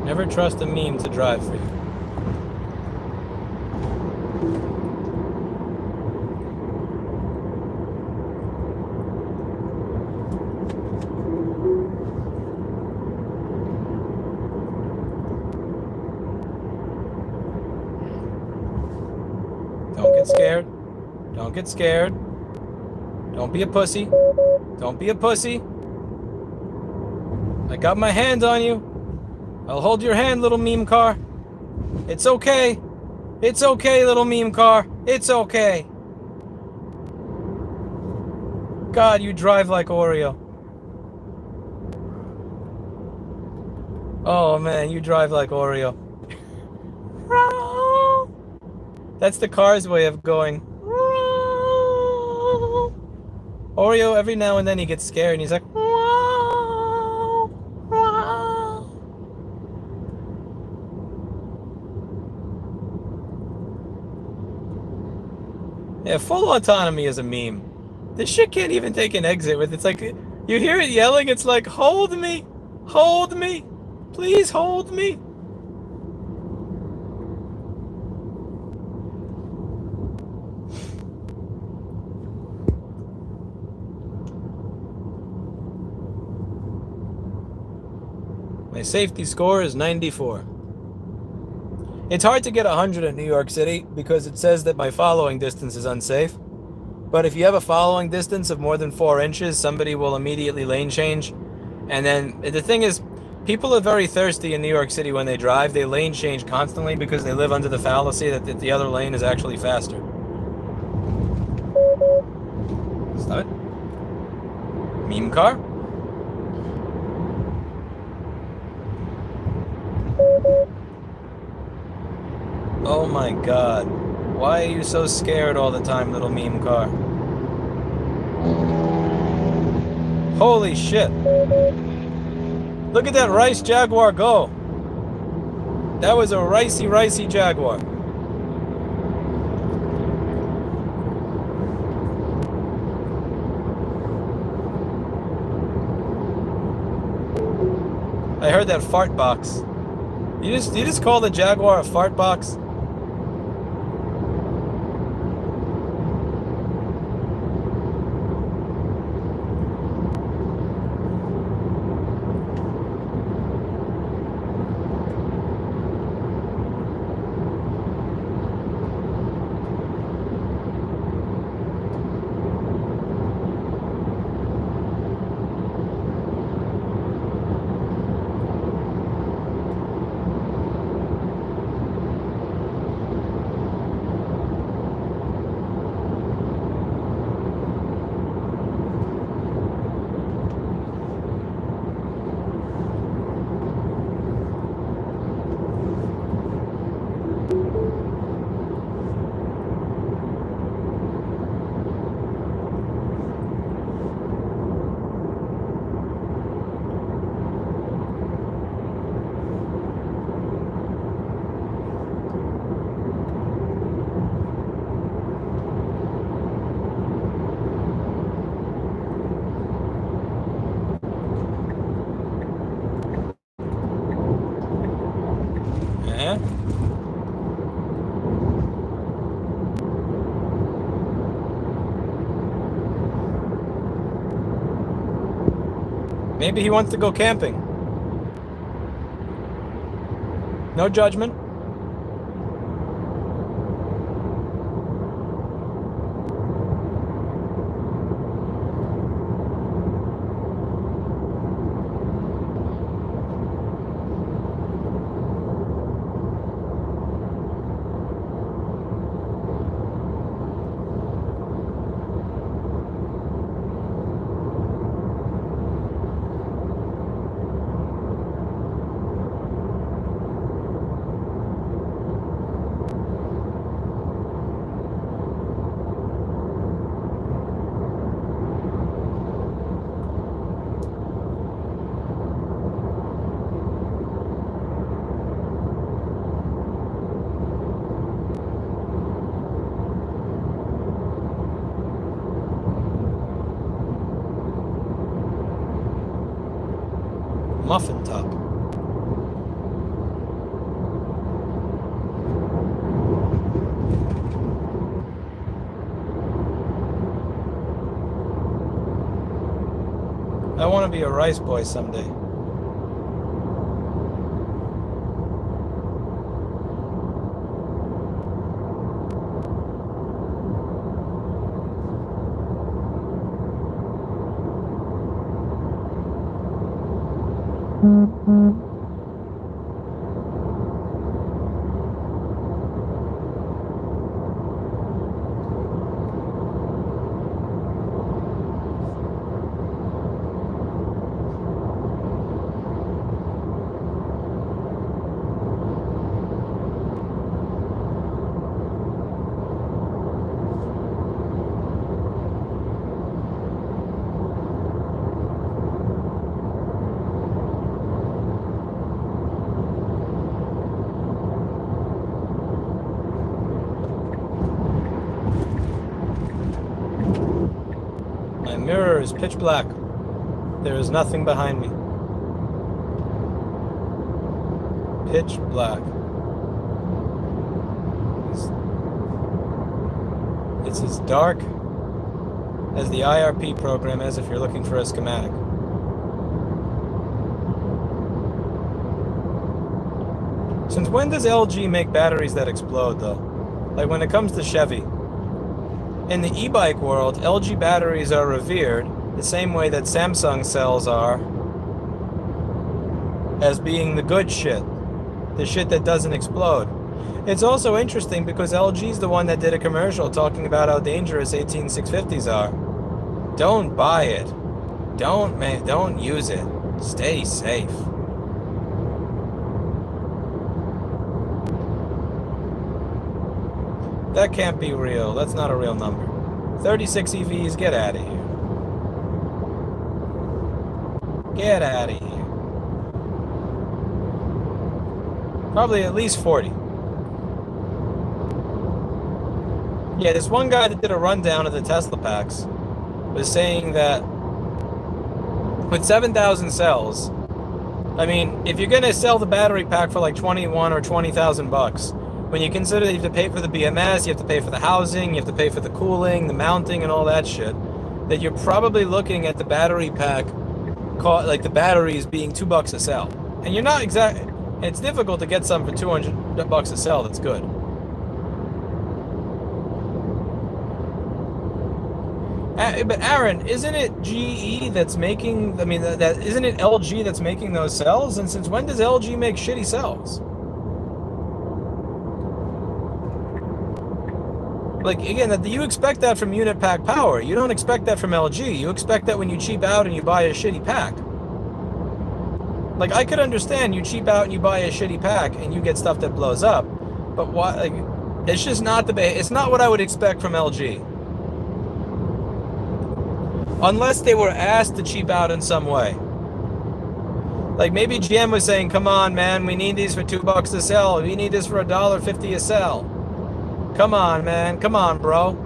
Never trust a meme to drive for you. Don't get scared. Don't be a pussy. Don't be a pussy. I got my hand on you. I'll hold your hand, little meme car. It's okay. It's okay, little meme car. It's okay. God, you drive like Oreo. Oh man, you drive like Oreo. That's the car's way of going. Oreo, every now and then he gets scared and he's like, yeah, full autonomy is a meme. This shit can't even take an exit with. It's like, you hear it yelling, it's like, hold me, please hold me. My safety score is 94. It's hard to get 100 in New York City because it says that my following distance is unsafe. But if you have a following distance of more than 4 inches, somebody will immediately lane change. And then the thing is, people are very thirsty in New York City when they drive. They lane change constantly because they live under the fallacy that the other lane is actually faster. Stop it. Meme car? Oh my god. Why are you so scared all the time, little meme car? Holy shit. Look at that Rice Jaguar go. That was a ricey Jaguar. I heard that fart box. You just call the Jaguar a fart box? Maybe he wants to go camping. No judgment. Muffin top. I want to be a rice boy someday. My mirror is pitch black. There is nothing behind me. Pitch black. It's as dark as the IRP program is if you're looking for a schematic. Since when does LG make batteries that explode, though? Like when it comes to Chevy. In the e-bike world, LG batteries are revered the same way that Samsung cells are, as being the good shit. The shit that doesn't explode. It's also interesting because LG's the one that did a commercial talking about how dangerous 18650s are. Don't buy it. Don't use it. Stay safe. That can't be real. That's not a real number. 36 EVs, get out of here. Get out of here. Probably at least 40. Yeah, this one guy that did a rundown of the Tesla packs was saying that with 7,000 cells, I mean, if you're gonna sell the battery pack for like 21 or 20,000 bucks, when you consider that you have to pay for the BMS, you have to pay for the housing, you have to pay for the cooling, the mounting, and all that shit, that you're probably looking at the battery pack, like the batteries being $2 a cell, and you're not exactly. It's difficult to get some for $200 a cell. That's good. But Aaron, isn't it GE that's making? I mean, that isn't it LG that's making those cells? And since when does LG make shitty cells? Like again, you expect that from unit pack power. You don't expect that from LG. You expect that when you cheap out and you buy a shitty pack. Like I could understand you cheap out and you buy a shitty pack and you get stuff that blows up, but why? Like, it's just not it's not what I would expect from LG. Unless they were asked to cheap out in some way. Like maybe GM was saying, "Come on, man, we need these for $2 a cell. We need this for $1.50 a cell. Come on, man. Come on, bro."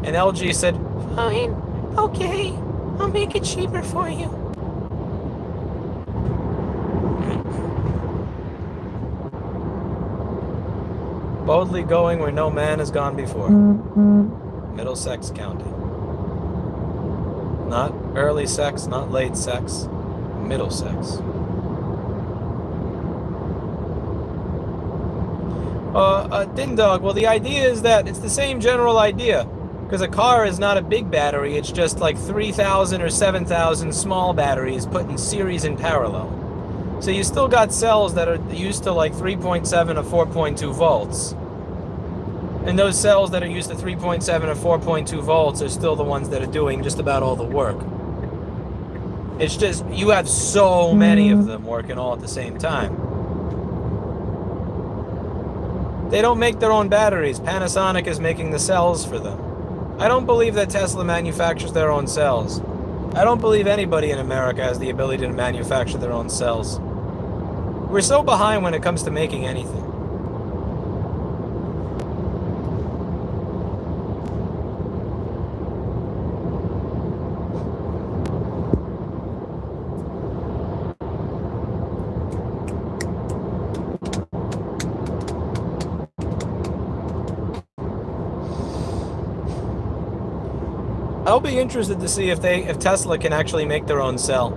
And LG said, "Fine, okay, I'll make it cheaper for you." Boldly going where no man has gone before. Middle sex county. Not early sex, not late sex. Middle sex. Ding dog. Well, the idea is that it's the same general idea. Because a car is not a big battery. It's just like 3,000 or 7,000 small batteries put in series in parallel. So you still got cells that are used to like 3.7 or 4.2 volts. And those cells that are used to 3.7 or 4.2 volts are still the ones that are doing just about all the work. It's just, you have so many of them working all at the same time. They don't make their own batteries. Panasonic is making the cells for them. I don't believe that Tesla manufactures their own cells. I don't believe anybody in America has the ability to manufacture their own cells. We're so behind when it comes to making anything. I'll be interested to see if Tesla can actually make their own cell.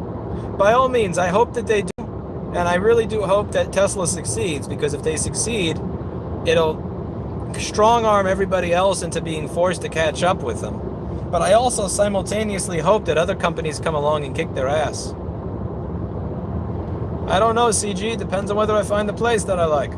By all means, I hope that they do, and I really do hope that Tesla succeeds, because if they succeed, it'll strong-arm everybody else into being forced to catch up with them. But I also simultaneously hope that other companies come along and kick their ass. I don't know, CG. Depends on whether I find the place that I like.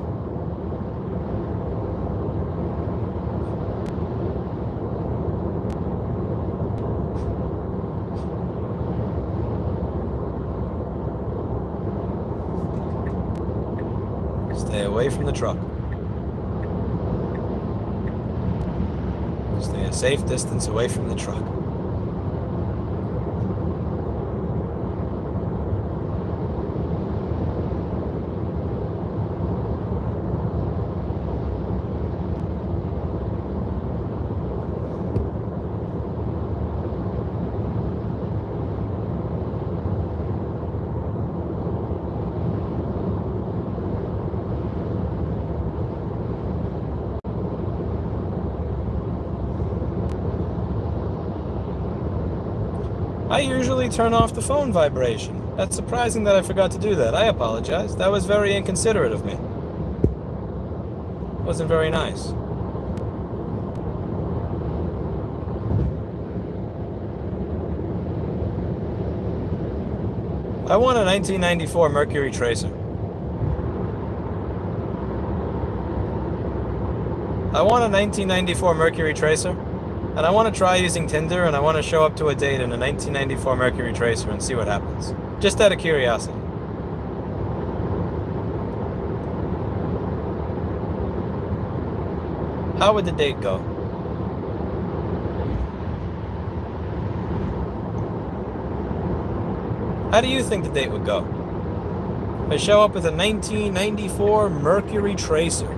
Stay away from the truck. Stay a safe distance away from the truck. I usually turn off the phone vibration. That's surprising that I forgot to do that. I apologize. That was very inconsiderate of me. Wasn't very nice. I want a 1994 Mercury Tracer. I want a 1994 Mercury Tracer. And I want to try using Tinder, and I want to show up to a date in a 1994 Mercury Tracer and see what happens. Just out of curiosity. How would the date go? How do you think the date would go? I show up with a 1994 Mercury Tracer.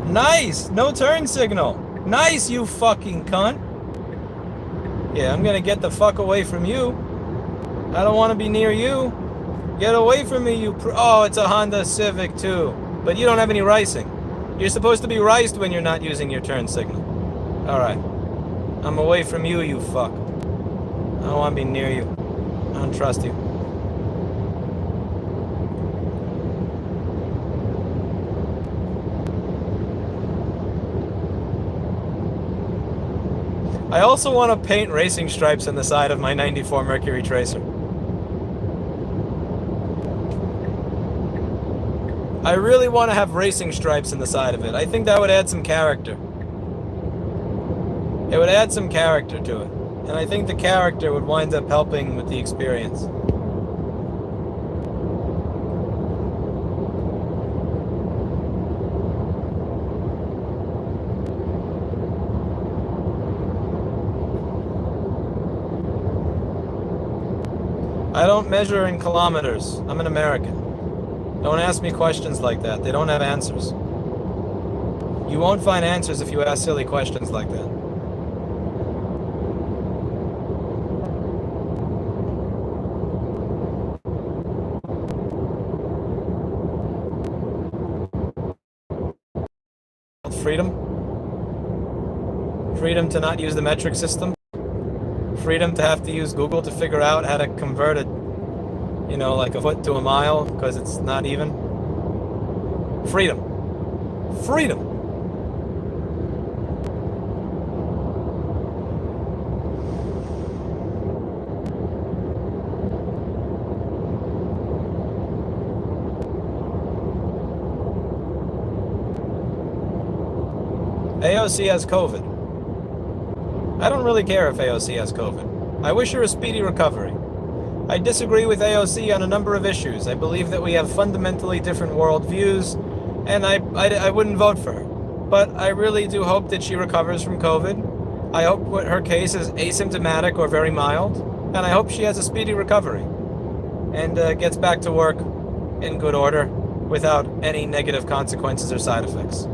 Nice! No turn signal! Nice, you fucking cunt! Yeah, I'm gonna get the fuck away from you. I don't want to be near you. Get away from me, you oh, it's a Honda Civic too. But you don't have any ricing. You're supposed to be riced when you're not using your turn signal. Alright. I'm away from you, you fuck. I don't want to be near you. I don't trust you. I also want to paint racing stripes on the side of my 94 Mercury Tracer. I really want to have racing stripes in the side of it. I think that would add some character. It would add some character to it. And I think the character would wind up helping with the experience. I don't measure in kilometers. I'm an American. Don't ask me questions like that. They don't have answers. You won't find answers if you ask silly questions like that. Freedom. Freedom to not use the metric system. Freedom to have to use Google to figure out how to convert it, you know, like a foot to a mile because it's not even. Freedom. Freedom. AOC has COVID. I don't really care if AOC has COVID. I wish her a speedy recovery. I disagree with AOC on a number of issues. I believe that we have fundamentally different worldviews, and I wouldn't vote for her. But I really do hope that she recovers from COVID. I hope her case is asymptomatic or very mild, and I hope she has a speedy recovery and gets back to work in good order without any negative consequences or side effects.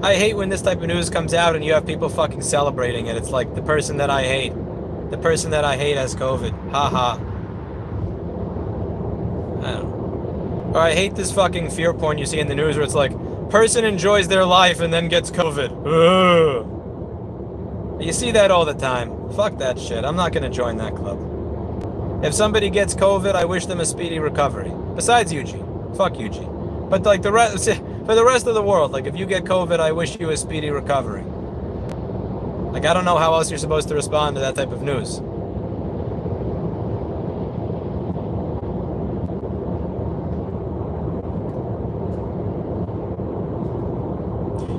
I hate when this type of news comes out and you have people fucking celebrating it. It's like the person that I hate. The person that I hate has COVID. Haha. I don't know. Or I hate this fucking fear porn you see in the news where it's like, person enjoys their life and then gets COVID. Ugh. You see that all the time. Fuck that shit. I'm not gonna join that club. If somebody gets COVID, I wish them a speedy recovery. Besides Eugene. Fuck Eugene. But like the rest, for the rest of the world, like if you get COVID, I wish you a speedy recovery. Like I don't know how else you're supposed to respond to that type of news.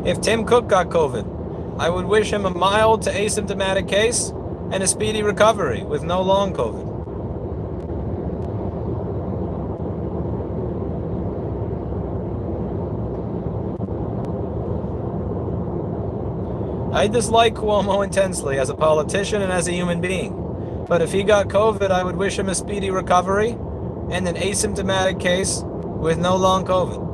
If Tim Cook got COVID, I would wish him a mild to asymptomatic case and a speedy recovery with no long COVID. I dislike Cuomo intensely as a politician and as a human being. But if he got COVID, I would wish him a speedy recovery and an asymptomatic case with no long COVID.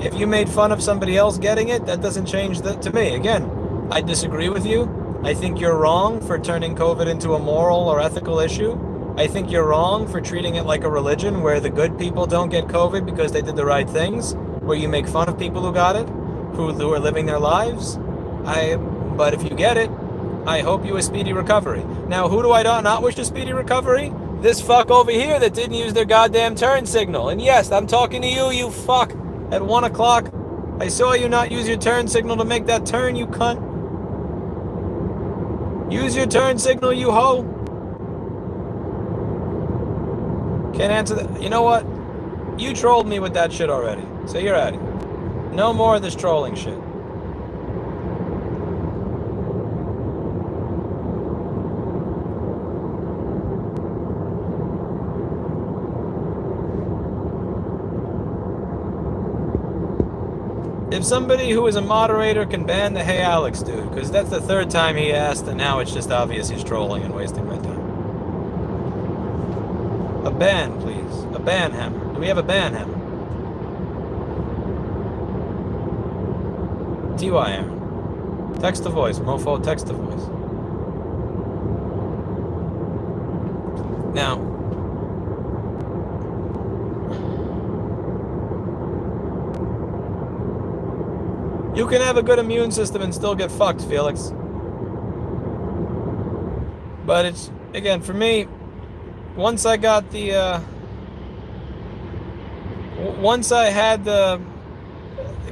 If you made fun of somebody else getting it, that doesn't change that to me. Again, I disagree with you. I think you're wrong for turning COVID into a moral or ethical issue. I think you're wrong for treating it like a religion where the good people don't get COVID because they did the right things, where you make fun of people who got it, who are living their lives. But if you get it, I hope you a speedy recovery. Now, who do I not wish a speedy recovery? This fuck over here that didn't use their goddamn turn signal. And yes, I'm talking to you, you fuck. At 1 o'clock, I saw you not use your turn signal to make that turn, you cunt. Use your turn signal, you hoe. Can't answer that. You know what? You trolled me with that shit already. So you're at it. No more of this trolling shit. If somebody who is a moderator can ban the Hey Alex dude, because that's the third time he asked, and now it's just obvious he's trolling and wasting my time. A ban, please. A ban hammer. Do we have a ban hammer? TY Aaron. Text to voice. Mofo, text to voice. Now, you can have a good immune system and still get fucked, Felix. But it's, again, for me, once I got the, once I had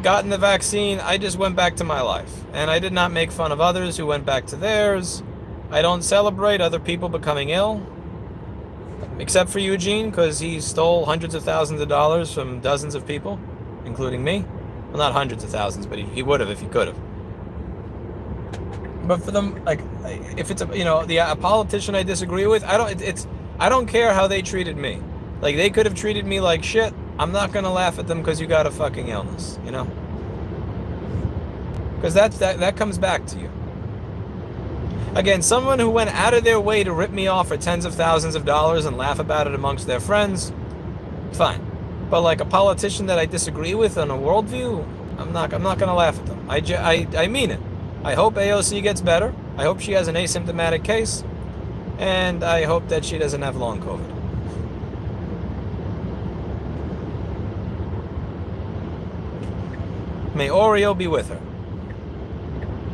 gotten the vaccine, I just went back to my life. And I did not make fun of others who went back to theirs. I don't celebrate other people becoming ill. Except for Eugene, because he stole hundreds of thousands of dollars from dozens of people, including me. Well, not hundreds of thousands, but he would have if he could have. But for them, like, if it's a politician I disagree with, I don't care how they treated me. Like, they could have treated me like shit. I'm not gonna laugh at them because you got a fucking illness, you know? Because that comes back to you. Again, someone who went out of their way to rip me off for tens of thousands of dollars and laugh about it amongst their friends, fine. But like a politician that I disagree with on a worldview, I'm not gonna laugh at them. I mean it. I hope AOC gets better. I hope she has an asymptomatic case, and I hope that she doesn't have long COVID. May Oreo be with her.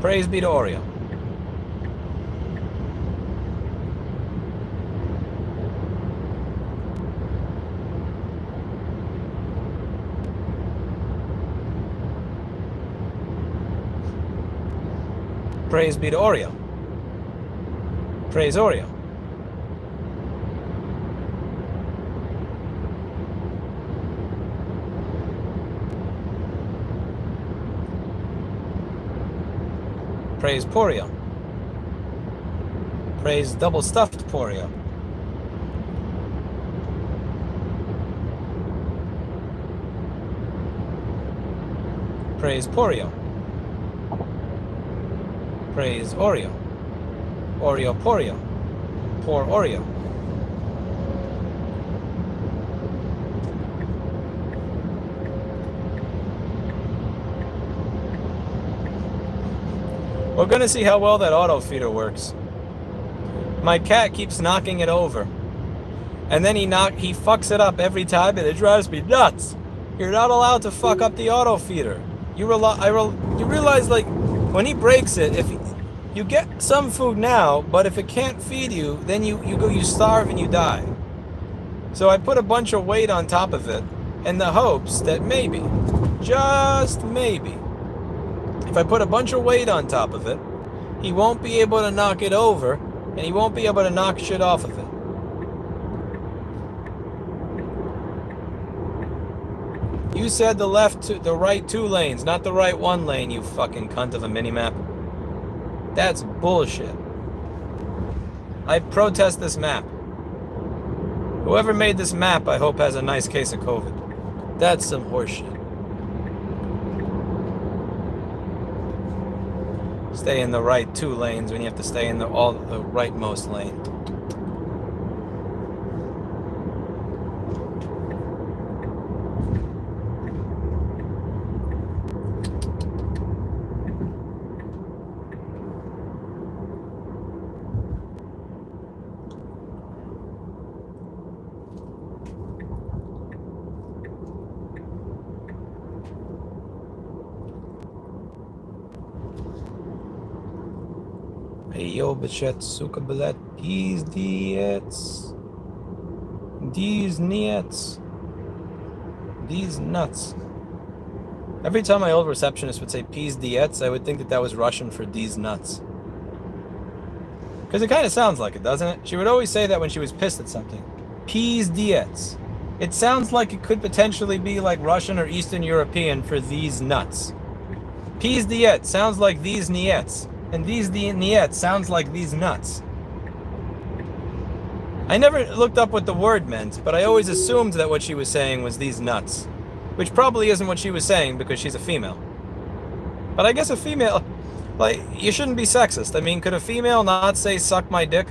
Praise be to Oreo. Praise be to Oreo. Praise Oreo. Praise Porio. Praise double stuffed Porio. Praise Porio. Praise Oreo. Oreo Porio. Poor Oreo. We're gonna see how well that auto feeder works. My cat keeps knocking it over. And then he fucks it up every time, and it drives me nuts. You're not allowed to fuck up the auto feeder. You realize, like, when he breaks it, if you get some food now, but if it can't feed you, then you starve and you die. So I put a bunch of weight on top of it in the hopes that maybe, just maybe, if I put a bunch of weight on top of it, he won't be able to knock it over, and he won't be able to knock shit off of it. You said the right 2 lanes, not the right 1 lane, you fucking cunt of a minimap. That's bullshit. I protest this map. Whoever made this map, I hope, has a nice case of COVID. That's some horseshit. Stay in the right 2 lanes when you have to stay in the rightmost lane. Hey yo, bachet, suka belet, these nuts. Every time my old receptionist would say peas diets, I would think that was Russian for these nuts. Because it kind of sounds like it, doesn't it? She would always say that when she was pissed at something. Peas diets. It sounds like it could potentially be like Russian or Eastern European for these nuts. Peas diet sounds like these niets. And these niet sounds like these nuts. I never looked up what the word meant, but I always assumed that what she was saying was these nuts. Which probably isn't what she was saying because she's a female. But I guess a female, like, you shouldn't be sexist. I mean, could a female not say suck my dick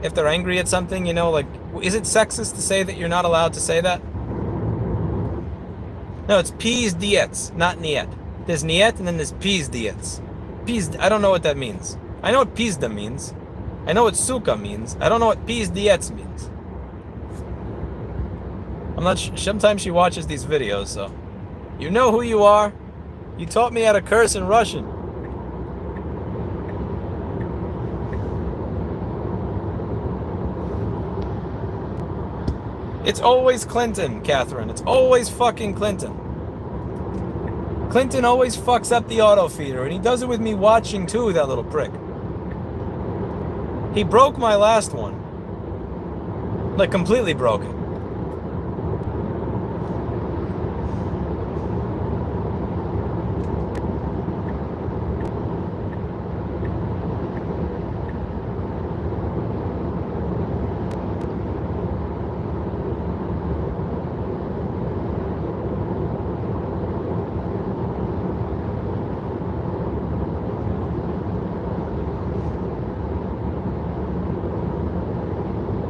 if they're angry at something, you know? Like, is it sexist to say that you're not allowed to say that? No, it's peas diets, not niet. There's niet and then there's peas diets. I don't know what that means. I know what pizda means. I know what suka means. I don't know what peas diets means. I'm not sometimes she watches these videos, so you know who you are. You taught me how to curse in Russian. It's always Clinton, Catherine. It's always fucking Clinton. Clinton always fucks up the auto feeder, and he does it with me watching too, that little prick. He broke my last one. Like, completely broke it.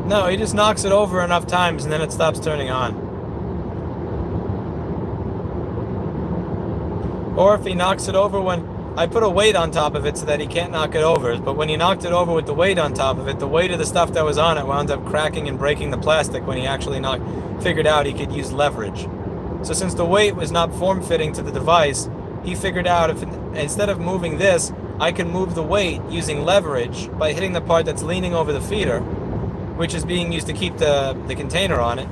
No, he just knocks it over enough times and then it stops turning on. Or if he knocks it over when I put a weight on top of it so that he can't knock it over, but when he knocked it over with the weight on top of it, the weight of the stuff that was on it wound up cracking and breaking the plastic when he actually figured out he could use leverage. So since the weight was not form-fitting to the device, he figured out if instead of moving this, I can move the weight using leverage by hitting the part that's leaning over the feeder, which is being used to keep the container on it.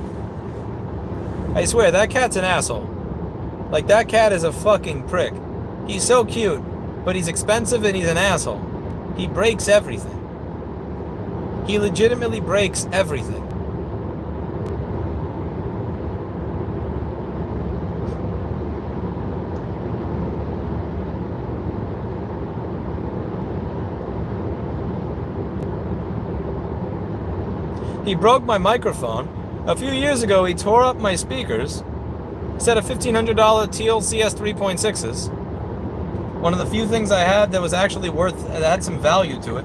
I swear, that cat's an asshole. Like, that cat is a fucking prick. He's so cute, but he's expensive and he's an asshole. He breaks everything. He legitimately breaks everything. He broke my microphone. A few years ago, he tore up my speakers. Set of $1,500 Teal CS 3.6s. One of the few things I had that was actually that had some value to it.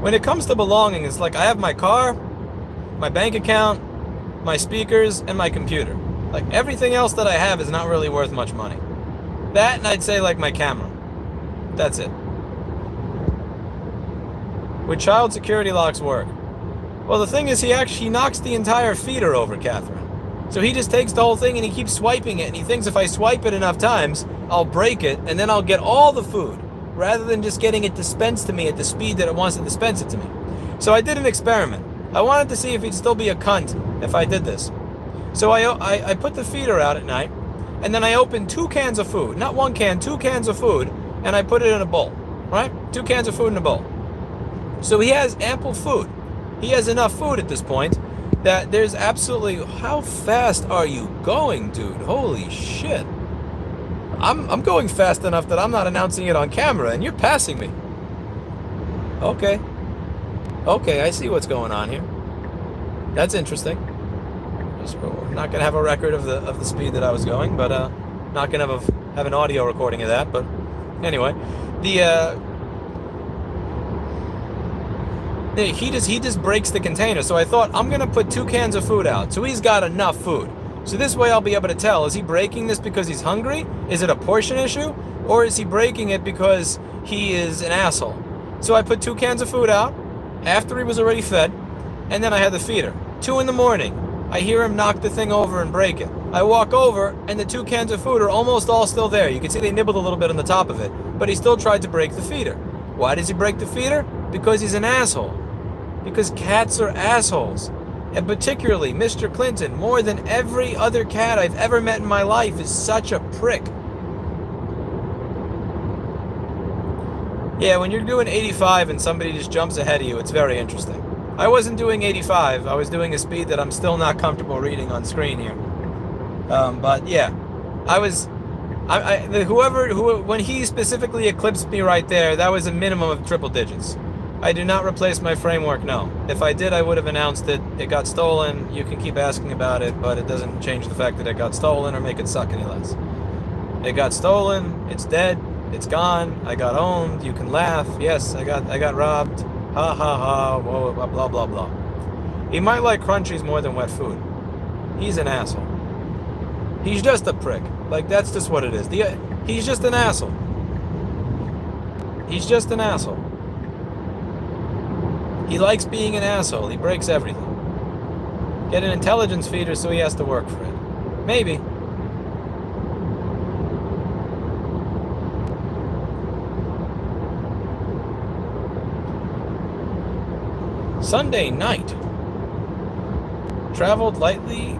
When it comes to belonging, it's like I have my car, my bank account, my speakers, and my computer. Like, everything else that I have is not really worth much money. That, and I'd say, like, my camera. That's it. Would child security locks work? Well, the thing is, he knocks the entire feeder over, Catherine. So he just takes the whole thing and he keeps swiping it, and he thinks if I swipe it enough times, I'll break it, and then I'll get all the food, rather than just getting it dispensed to me at the speed that it wants to dispense it to me. So I did an experiment. I wanted to see if he'd still be a cunt if I did this. So I put the feeder out at night, and then I opened 2 cans of food. Not 1 can, 2 cans of food, and I put it in a bowl, right? 2 cans of food in a bowl. So he has ample food. He has enough food at this point that there's absolutely... How fast are you going, dude? Holy shit. I'm going fast enough that I'm not announcing it on camera, and you're passing me. Okay. Okay, I see what's going on here. That's interesting. We're not going to have a record of the speed that I was going, but not going to have an audio recording of that. But anyway, he just breaks the container. So I thought, I'm going to put 2 cans of food out. So he's got enough food. So this way I'll be able to tell, is he breaking this because he's hungry? Is it a portion issue? Or is he breaking it because he is an asshole? So I put 2 cans of food out after he was already fed, and then I had the feeder. 2 in the morning, I hear him knock the thing over and break it. I walk over, and the 2 cans of food are almost all still there. You can see they nibbled a little bit on the top of it, but he still tried to break the feeder. Why does he break the feeder? Because he's an asshole. Because cats are assholes. And particularly Mr. Clinton, more than every other cat I've ever met in my life, is such a prick. Yeah, when you're doing 85 and somebody just jumps ahead of you, it's very interesting. I wasn't doing 85. I was doing a speed that I'm still not comfortable reading on screen here. But yeah, when he specifically eclipsed me right there, that was a minimum of triple digits. I do not replace my framework, no. If I did, I would have announced it. It got stolen. You can keep asking about it, but it doesn't change the fact that it got stolen or make it suck any less. It got stolen. It's dead. It's gone. I got owned. You can laugh. Yes, I got robbed. Ha ha ha. Whoa, blah blah blah. He might like crunchies more than wet food. He's an asshole. He's just a prick. Like, that's just what it is. He's just an asshole. He's just an asshole. He likes being an asshole. He breaks everything. Get an intelligence feeder so he has to work for it. Maybe. Sunday night. Traveled lightly.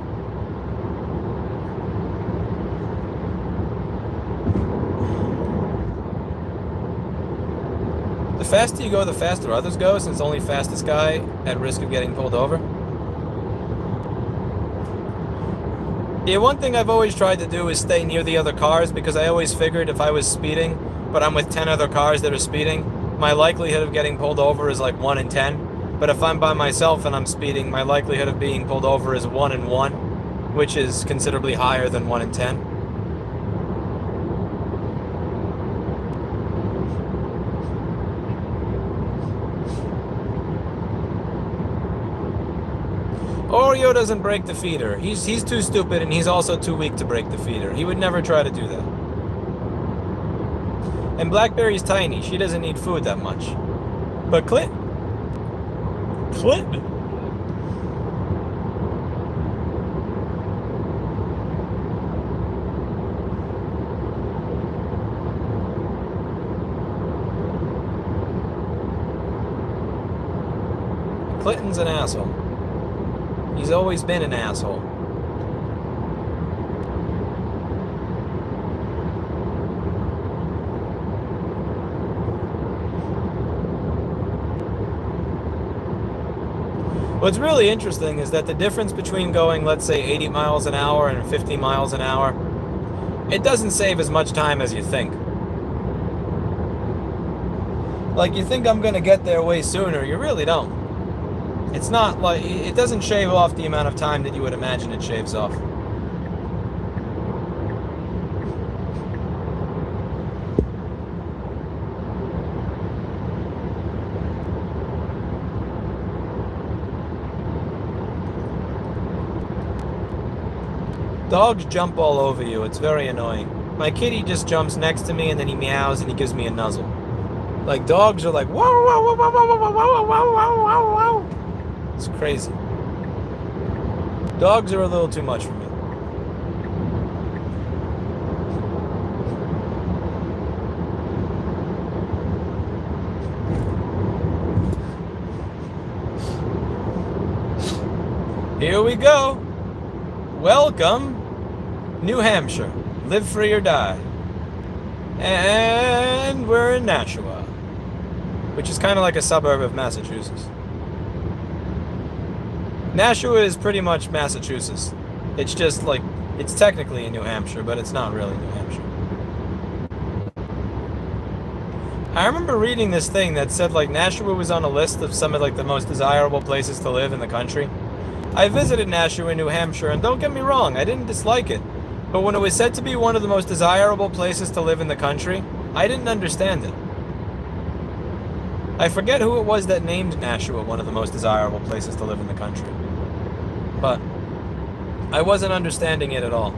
The faster you go, the faster others go, since only fastest guy at risk of getting pulled over. Yeah, one thing I've always tried to do is stay near the other cars, because I always figured if I was speeding, but I'm with 10 other cars that are speeding, my likelihood of getting pulled over is like 1 in 10. But if I'm by myself and I'm speeding, my likelihood of being pulled over is 1 in 1, which is considerably higher than 1 in 10. Oreo doesn't break the feeder. He's too stupid, and he's also too weak to break the feeder. He would never try to do that. And Blackberry's tiny. She doesn't need food that much. But Clinton. Clinton's an asshole. He's always been an asshole. What's really interesting is that the difference between going, let's say, 80 miles an hour and 50 miles an hour, it doesn't save as much time as you think. Like, you think I'm going to get there way sooner, you really don't. It's not like, it doesn't shave off the amount of time that you would imagine it shaves off. Dogs jump all over you. It's very annoying. My kitty just jumps next to me and then he meows and he gives me a nuzzle. Like dogs are like, whoa, whoa, whoa, whoa, whoa, whoa, whoa, whoa, whoa, whoa, whoa. It's crazy. Dogs are a little too much for me. Here we go. Welcome, New Hampshire. Live free or die. And we're in Nashua, which is kind of like a suburb of Massachusetts. Nashua is pretty much Massachusetts. It's just like, it's technically in New Hampshire, but it's not really New Hampshire. I remember reading this thing that said like Nashua was on a list of some of like the most desirable places to live in the country. I visited Nashua, New Hampshire, and don't get me wrong, I didn't dislike it. But when it was said to be one of the most desirable places to live in the country, I didn't understand it. I forget who it was that named Nashua one of the most desirable places to live in the country. But I wasn't understanding it at all.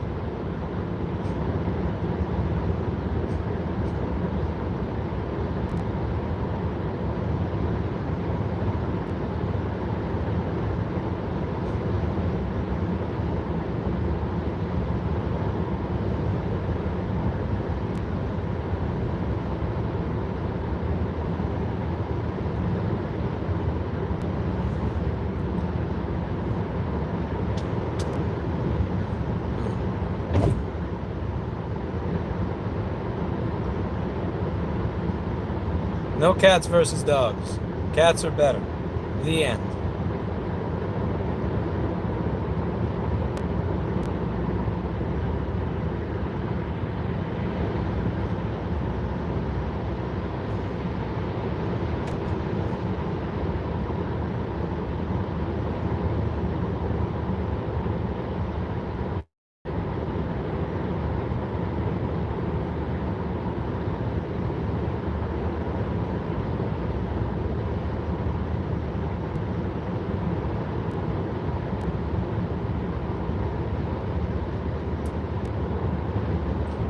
No cats versus dogs. Cats are better. The end.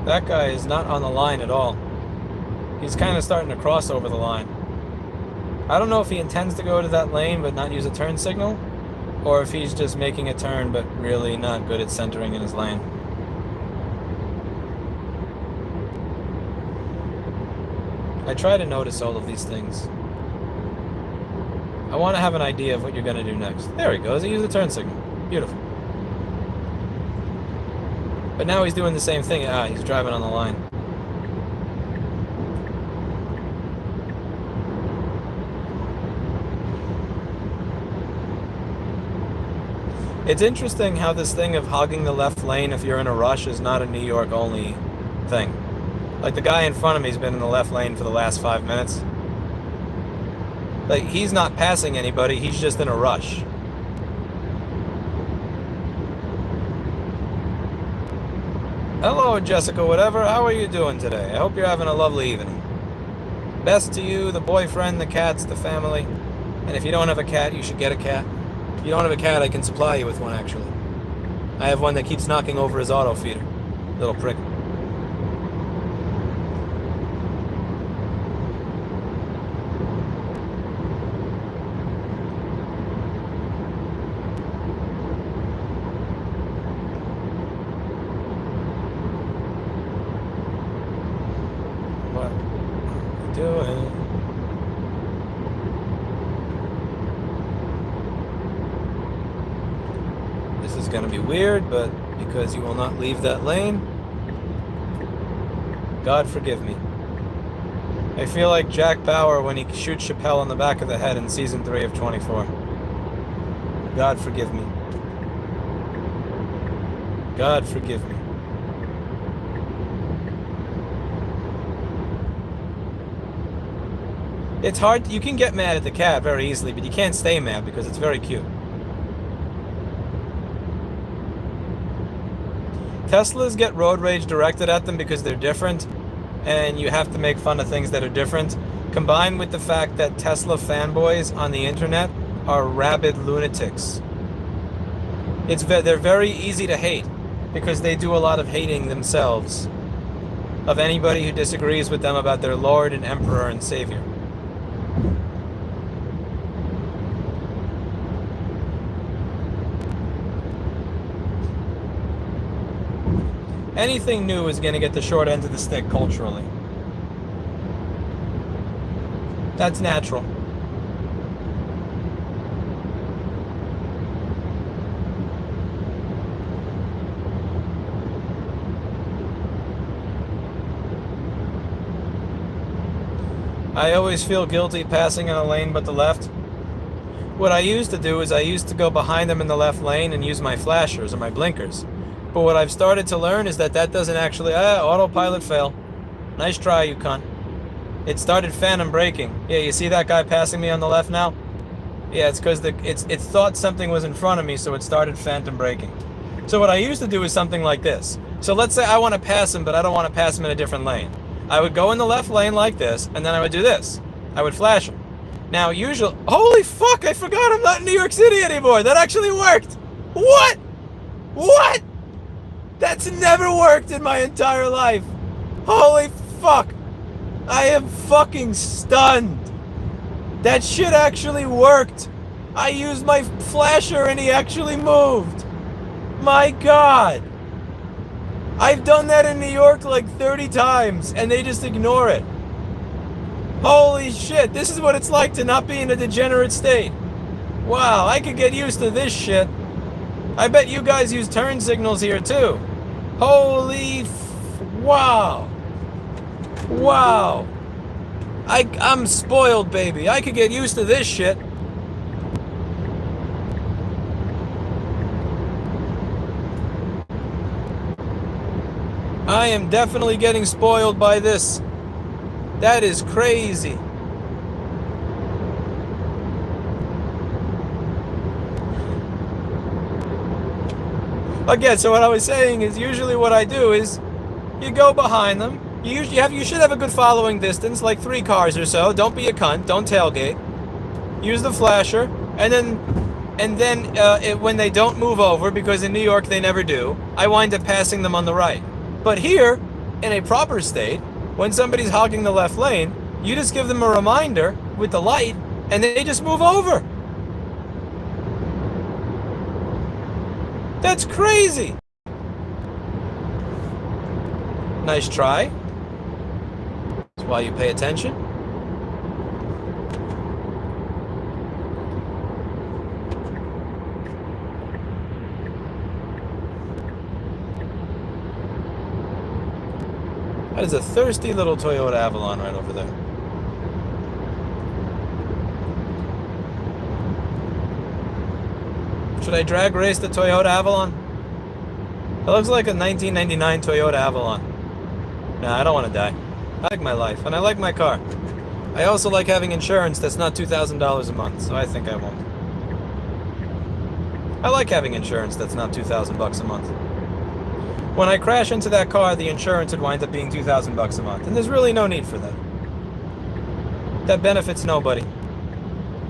That guy is not on the line at all. He's kind of starting to cross over the line. I don't know if he intends to go to that lane but not use a turn signal, or if he's just making a turn but really not good at centering in his lane. I try to notice all of these things. I want to have an idea of what you're going to do next. There he goes. He used a turn signal. Beautiful. But now he's doing the same thing. He's driving on the line. It's interesting how this thing of hogging the left lane if you're in a rush is not a New York only thing. Like the guy in front of me has been in the left lane for the last 5 minutes. Like he's not passing anybody, he's just in a rush. Hello, Jessica, whatever. How are you doing today? I hope you're having a lovely evening. Best to you, the boyfriend, the cats, the family. And if you don't have a cat, you should get a cat. If you don't have a cat, I can supply you with one, actually. I have one that keeps knocking over his auto feeder. Little prick. Going to be weird, but because you will not leave that lane, God forgive me. I feel like Jack Bauer when he shoots Chappelle on the back of the head in season 3 of 24. God forgive me. God forgive me. It's hard. You can get mad at the cat very easily, but you can't stay mad because it's very cute. Teslas get road rage directed at them because they're different, and you have to make fun of things that are different, combined with the fact that Tesla fanboys on the internet are rabid lunatics. They're very easy to hate because they do a lot of hating themselves of anybody who disagrees with them about their Lord and Emperor and Savior. Anything new is going to get the short end of the stick culturally. That's natural. I always feel guilty passing in a lane but the left. What I used to do is I used to go behind them in the left lane and use my flashers or my blinkers. But what I've started to learn is that doesn't actually... autopilot fail. Nice try, you cunt. It started phantom braking. Yeah, you see that guy passing me on the left now? Yeah, it's because it thought something was in front of me, so it started phantom braking. So what I used to do is something like this. So let's say I want to pass him, but I don't want to pass him in a different lane. I would go in the left lane like this, and then I would do this. I would flash him. Now, usually... Holy fuck, I forgot I'm not in New York City anymore. That actually worked. What? What? That's never worked in my entire life. Holy fuck. I am fucking stunned. That shit actually worked. I used my flasher and he actually moved. My God. I've done that in New York like 30 times and they just ignore it. Holy shit, this is what it's like to not be in a degenerate state. Wow, I could get used to this shit. I bet you guys use turn signals here too. Holy wow. Wow. I'm spoiled, baby. I could get used to this shit. I am definitely getting spoiled by this. That is crazy. Again, so what I was saying is usually what I do is you go behind them. You should have a good following distance, like 3 cars or so. Don't be a cunt. Don't tailgate. Use the flasher, and then when they don't move over, because in New York they never do, I wind up passing them on the right. But here, in a proper state, when somebody's hogging the left lane, you just give them a reminder with the light, and they just move over. That's crazy. Nice try. That's why you pay attention. That is a thirsty little Toyota Avalon right over there. Should I drag race the Toyota Avalon? It looks like a 1999 Toyota Avalon. Nah, I don't want to die. I like my life, and I like my car. I also like having insurance that's not $2,000 a month, so I think I won't. I like having insurance that's not $2,000 a month. When I crash into that car, the insurance would wind up being $2,000 a month, and there's really no need for that. That benefits nobody.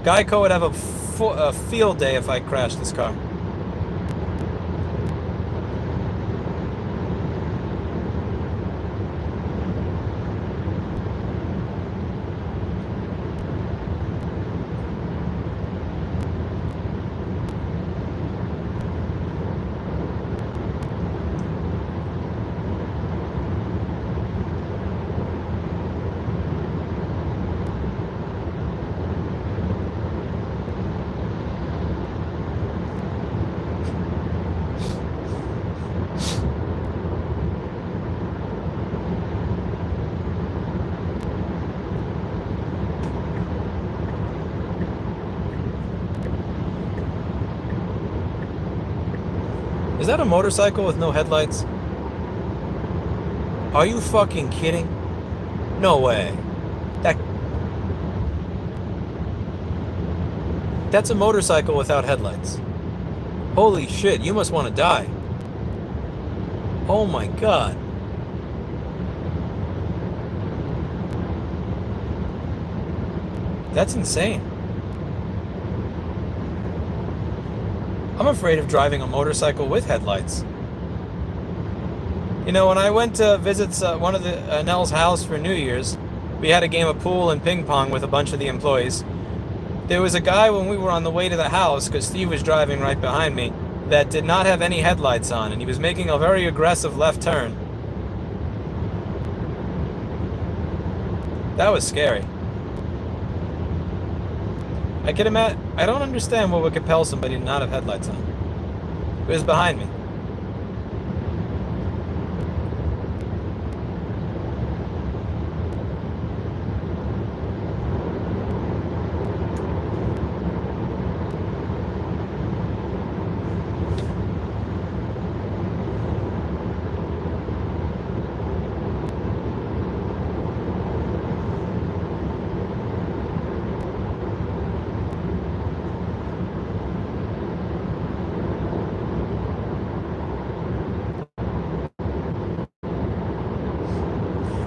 Geico would have a field day if I crashed this car. Is that a motorcycle with no headlights? Are you fucking kidding? No way. That's a motorcycle without headlights. Holy shit, you must want to die. Oh my God. That's insane. I'm afraid of driving a motorcycle with headlights. You know, when I went to visit one of Nell's house for New Year's, we had a game of pool and ping pong with a bunch of the employees. There was a guy when we were on the way to the house, because Steve was driving right behind me, that did not have any headlights on, and he was making a very aggressive left turn. That was scary. I can imagine. I don't understand what would compel somebody to not have headlights on. It was behind me.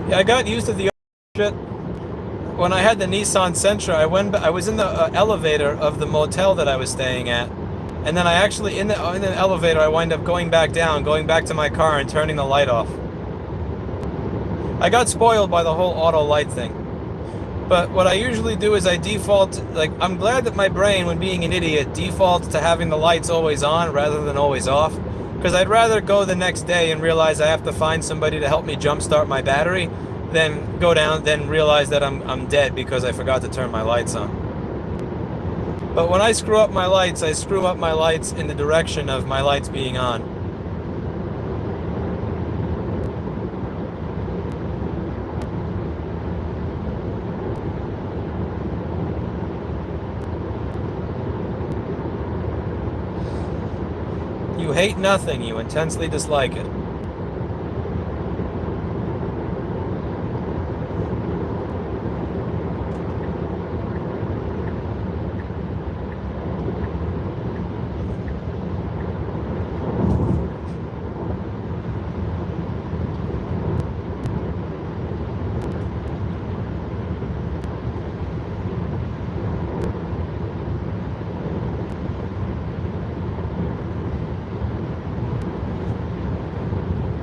Yeah, I got used to the shit. When I had the Nissan Sentra, I was in the elevator of the motel that I was staying at, and then I actually in the elevator I wind up going back to my car and turning the light off. I got spoiled by the whole auto light thing. But what I usually do is I default, like, I'm glad that my brain, when being an idiot, defaults to having the lights always on rather than always off. Because I'd rather go the next day and realize I have to find somebody to help me jumpstart my battery than go down, then realize that I'm dead because I forgot to turn my lights on. But when I screw up my lights, I screw up my lights in the direction of my lights being on. You hate nothing, you intensely dislike it.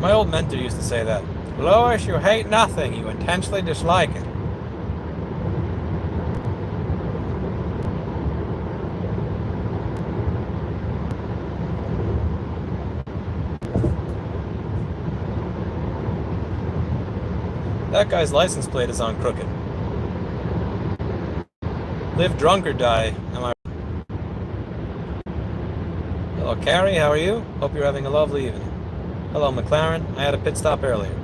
My old mentor used to say that. Lois, you hate nothing, you intensely dislike it. That guy's license plate is on crooked. Live drunk or die, am I? Hello, Carrie, how are you? Hope you're having a lovely evening. Hello, McLaren. I had a pit stop earlier.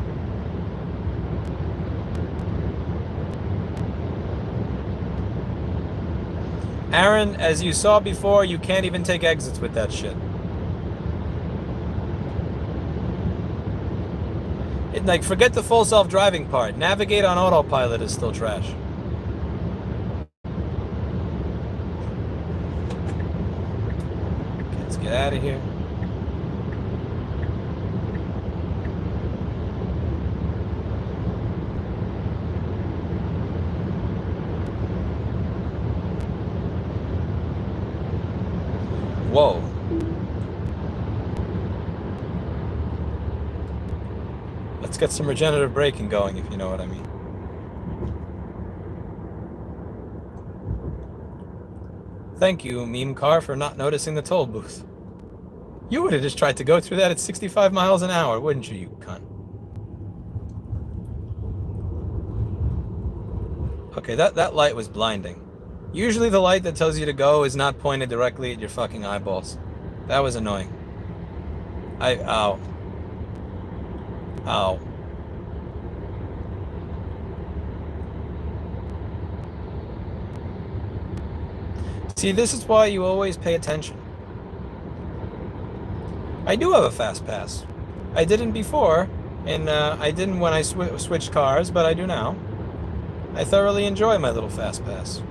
Aaron, as you saw before, you can't even take exits with that shit. Like, forget the full self-driving part. Navigate on autopilot is still trash. Okay, let's get out of here. Whoa. Let's get some regenerative braking going, if you know what I mean. Thank you, meme car, for not noticing the toll booth. You would have just tried to go through that at 65 miles an hour, wouldn't you, you cunt? Okay, that light was blinding. Usually the light that tells you to go is not pointed directly at your fucking eyeballs. That was annoying. Ow. Ow. See, this is why you always pay attention. I do have a fast pass. I didn't before, and I didn't when I switched cars, but I do now. I thoroughly enjoy my little fast pass.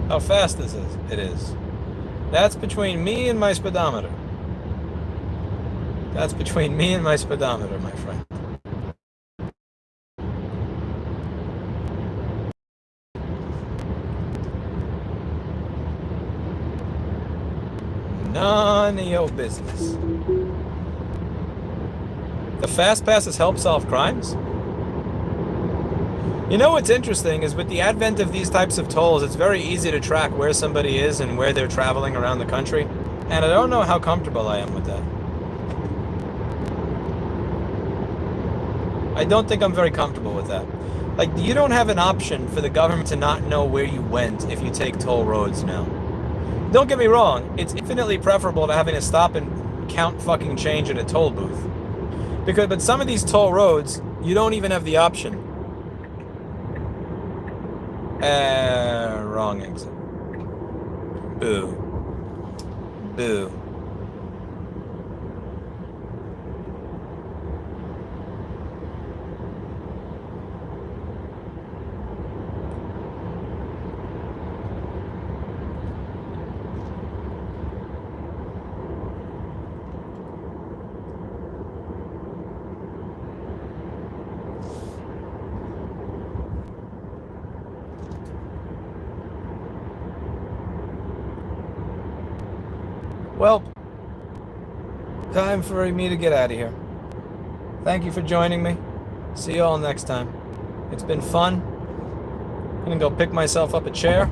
How fast this is? It is. That's between me and my speedometer. That's between me and my speedometer, my friend. None of your business. The fast passes help solve crimes? You know what's interesting is with the advent of these types of tolls, it's very easy to track where somebody is and where they're traveling around the country. And I don't know how comfortable I am with that. I don't think I'm very comfortable with that. Like, you don't have an option for the government to not know where you went if you take toll roads now. Don't get me wrong, it's infinitely preferable to having to stop and count fucking change at a toll booth. But some of these toll roads, you don't even have the option. Wrong exit. Boo. Boo. Well, time for me to get out of here. Thank you for joining me. See you all next time. It's been fun. I'm gonna go pick myself up a chair.